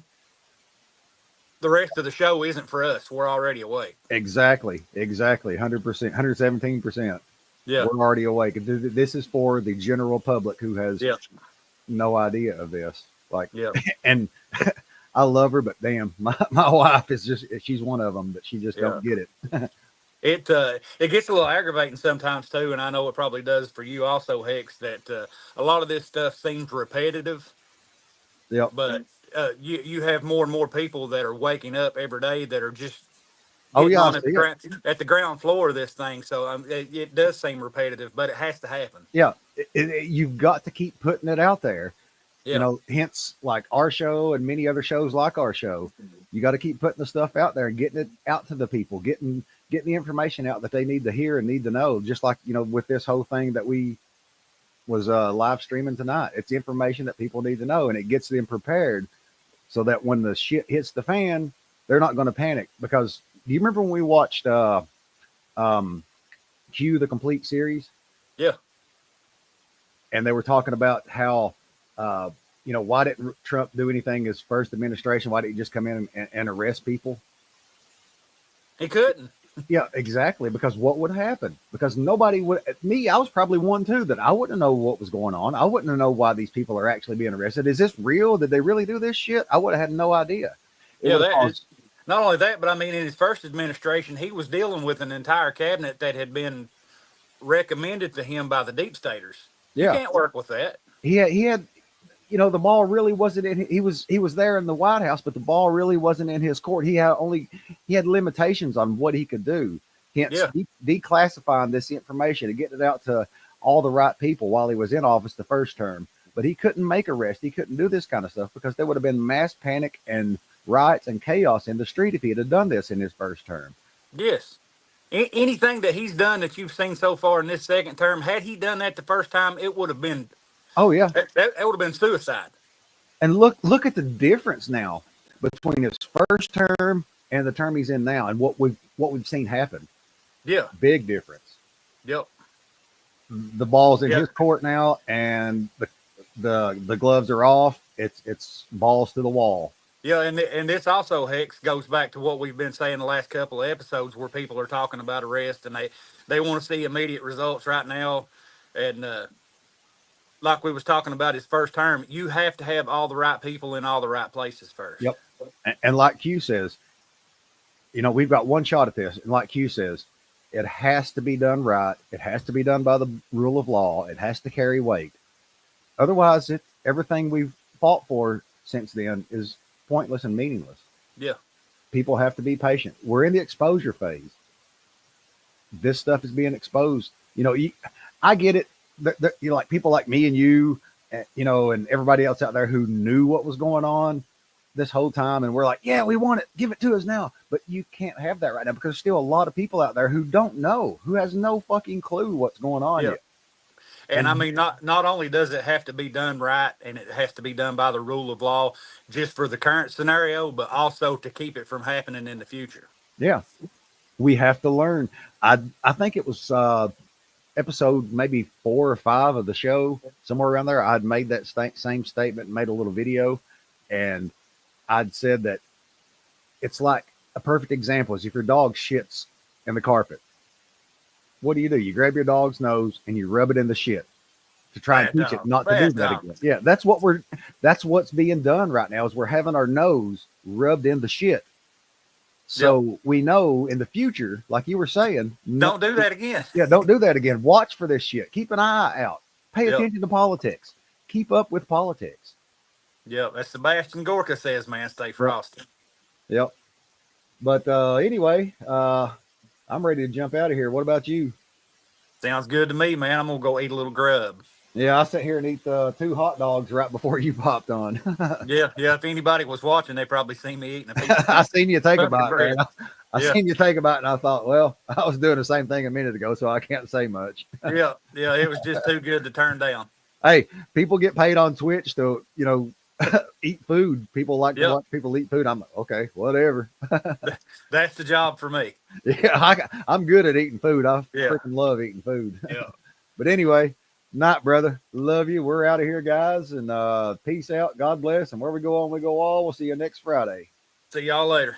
the rest of the show isn't for us. We're already awake. Exactly, 100%, 117%. Yeah, We're already awake. This is for the general public who has no idea of this. Like, yeah. and I love her, but damn, my wife is she's one of them, but she just don't get it. It gets a little aggravating sometimes too, and I know it probably does for you also, Hex. That a lot of this stuff seems repetitive. Yep. But you have more and more people that are waking up every day that are just at the ground floor of this thing. So it does seem repetitive, but it has to happen. Yeah, you've got to keep putting it out there. Yeah. You know, hence like our show and many other shows like our show. You got to keep putting the stuff out there and getting it out to the people, getting the information out that they need to hear and need to know. Just like, you know, with this whole thing that we was live streaming tonight, it's information that people need to know, and it gets them prepared so that when the shit hits the fan, they're not going to panic. Because do you remember when we watched Q, the complete series? Yeah. And they were talking about how, you know, why didn't Trump do anything his first administration? Why didn't he just come in and arrest people? He couldn't. Yeah, exactly. Because what would happen? Because nobody would. I was probably one too that I wouldn't know what was going on. I wouldn't know why these people are actually being arrested. Is this real? Did they really do this shit? I would have had no idea. Not only that, but I mean, in his first administration, he was dealing with an entire cabinet that had been recommended to him by the deep staters. Yeah. You can't work with that. He had, you know, the ball really wasn't in. He was there in the White House, but the ball really wasn't in his court. He had limitations on what he could do. Hence, declassifying this information and getting it out to all the right people while he was in office the first term. But he couldn't make arrests. He couldn't do this kind of stuff because there would have been mass panic and riots and chaos in the street if he had done this in his first term. Yes. Anything that he's done that you've seen so far in this second term, had he done that the first time, it would have been. Oh yeah, that would have been suicide. And look at the difference now between his first term and the term he's in now, and what we've seen happen. Yeah, big difference. Yep. The ball's in his court now, and the gloves are off. It's balls to the wall. Yeah, and this also, Hex, goes back to what we've been saying the last couple of episodes where people are talking about arrest and they want to see immediate results right now. And like we was talking about his first term, you have to have all the right people in all the right places first. Yep. And like Q says, you know, we've got one shot at this. And like Q says, it has to be done right. It has to be done by the rule of law. It has to carry weight. Otherwise, everything we've fought for since then is pointless and meaningless. Yeah. People have to be patient. We're in the exposure phase. This stuff is being exposed. You know, I get it. You know, like people like me and you, you know, and everybody else out there who knew what was going on this whole time. And we're like, yeah, we want it. Give it to us now. But you can't have that right now because there's still a lot of people out there who don't know, who has no fucking clue what's going on yet. And I mean, not only does it have to be done right and it has to be done by the rule of law just for the current scenario, but also to keep it from happening in the future. Yeah. We have to learn. I think it was episode maybe 4 or 5 of the show, somewhere around there. I'd made that same statement and made a little video. And I'd said that it's like a perfect example is if your dog shits in the carpet. What do? You grab your dog's nose and you rub it in the shit to try and teach it not to do that again. Yeah, that's what's being done right now is we're having our nose rubbed in the shit. So we know in the future, like you were saying, don't do that again. Yeah, don't do that again. Watch for this shit. Keep an eye out. Pay attention to politics. Keep up with politics. Yep, as Sebastian Gorka says, man, stay frosty. Yep. But anyway, I'm ready to jump out of here. What about you? Sounds good to me, man. I'm gonna go eat a little grub. Yeah, I sat here and eat 2 hot dogs right before you popped on. Yeah, yeah. If anybody was watching, they probably seen me eating a piece I of seen you take a fucking bite, bread. man. I Yeah. seen you take a bite, and I thought, well, I was doing the same thing a minute ago, so I can't say much. Yeah, yeah. It was just too good to turn down. Hey, people get paid on Twitch to, eat food. People like to Yep. watch people eat food. I'm like, okay, whatever. That's the job for me. Yeah, I'm good at eating food. I Yeah. freaking love eating food. Yeah. But anyway, night, brother. Love you. We're out of here, guys. And peace out. God bless. And where we go on, we go all. We'll see you next Friday. See y'all later.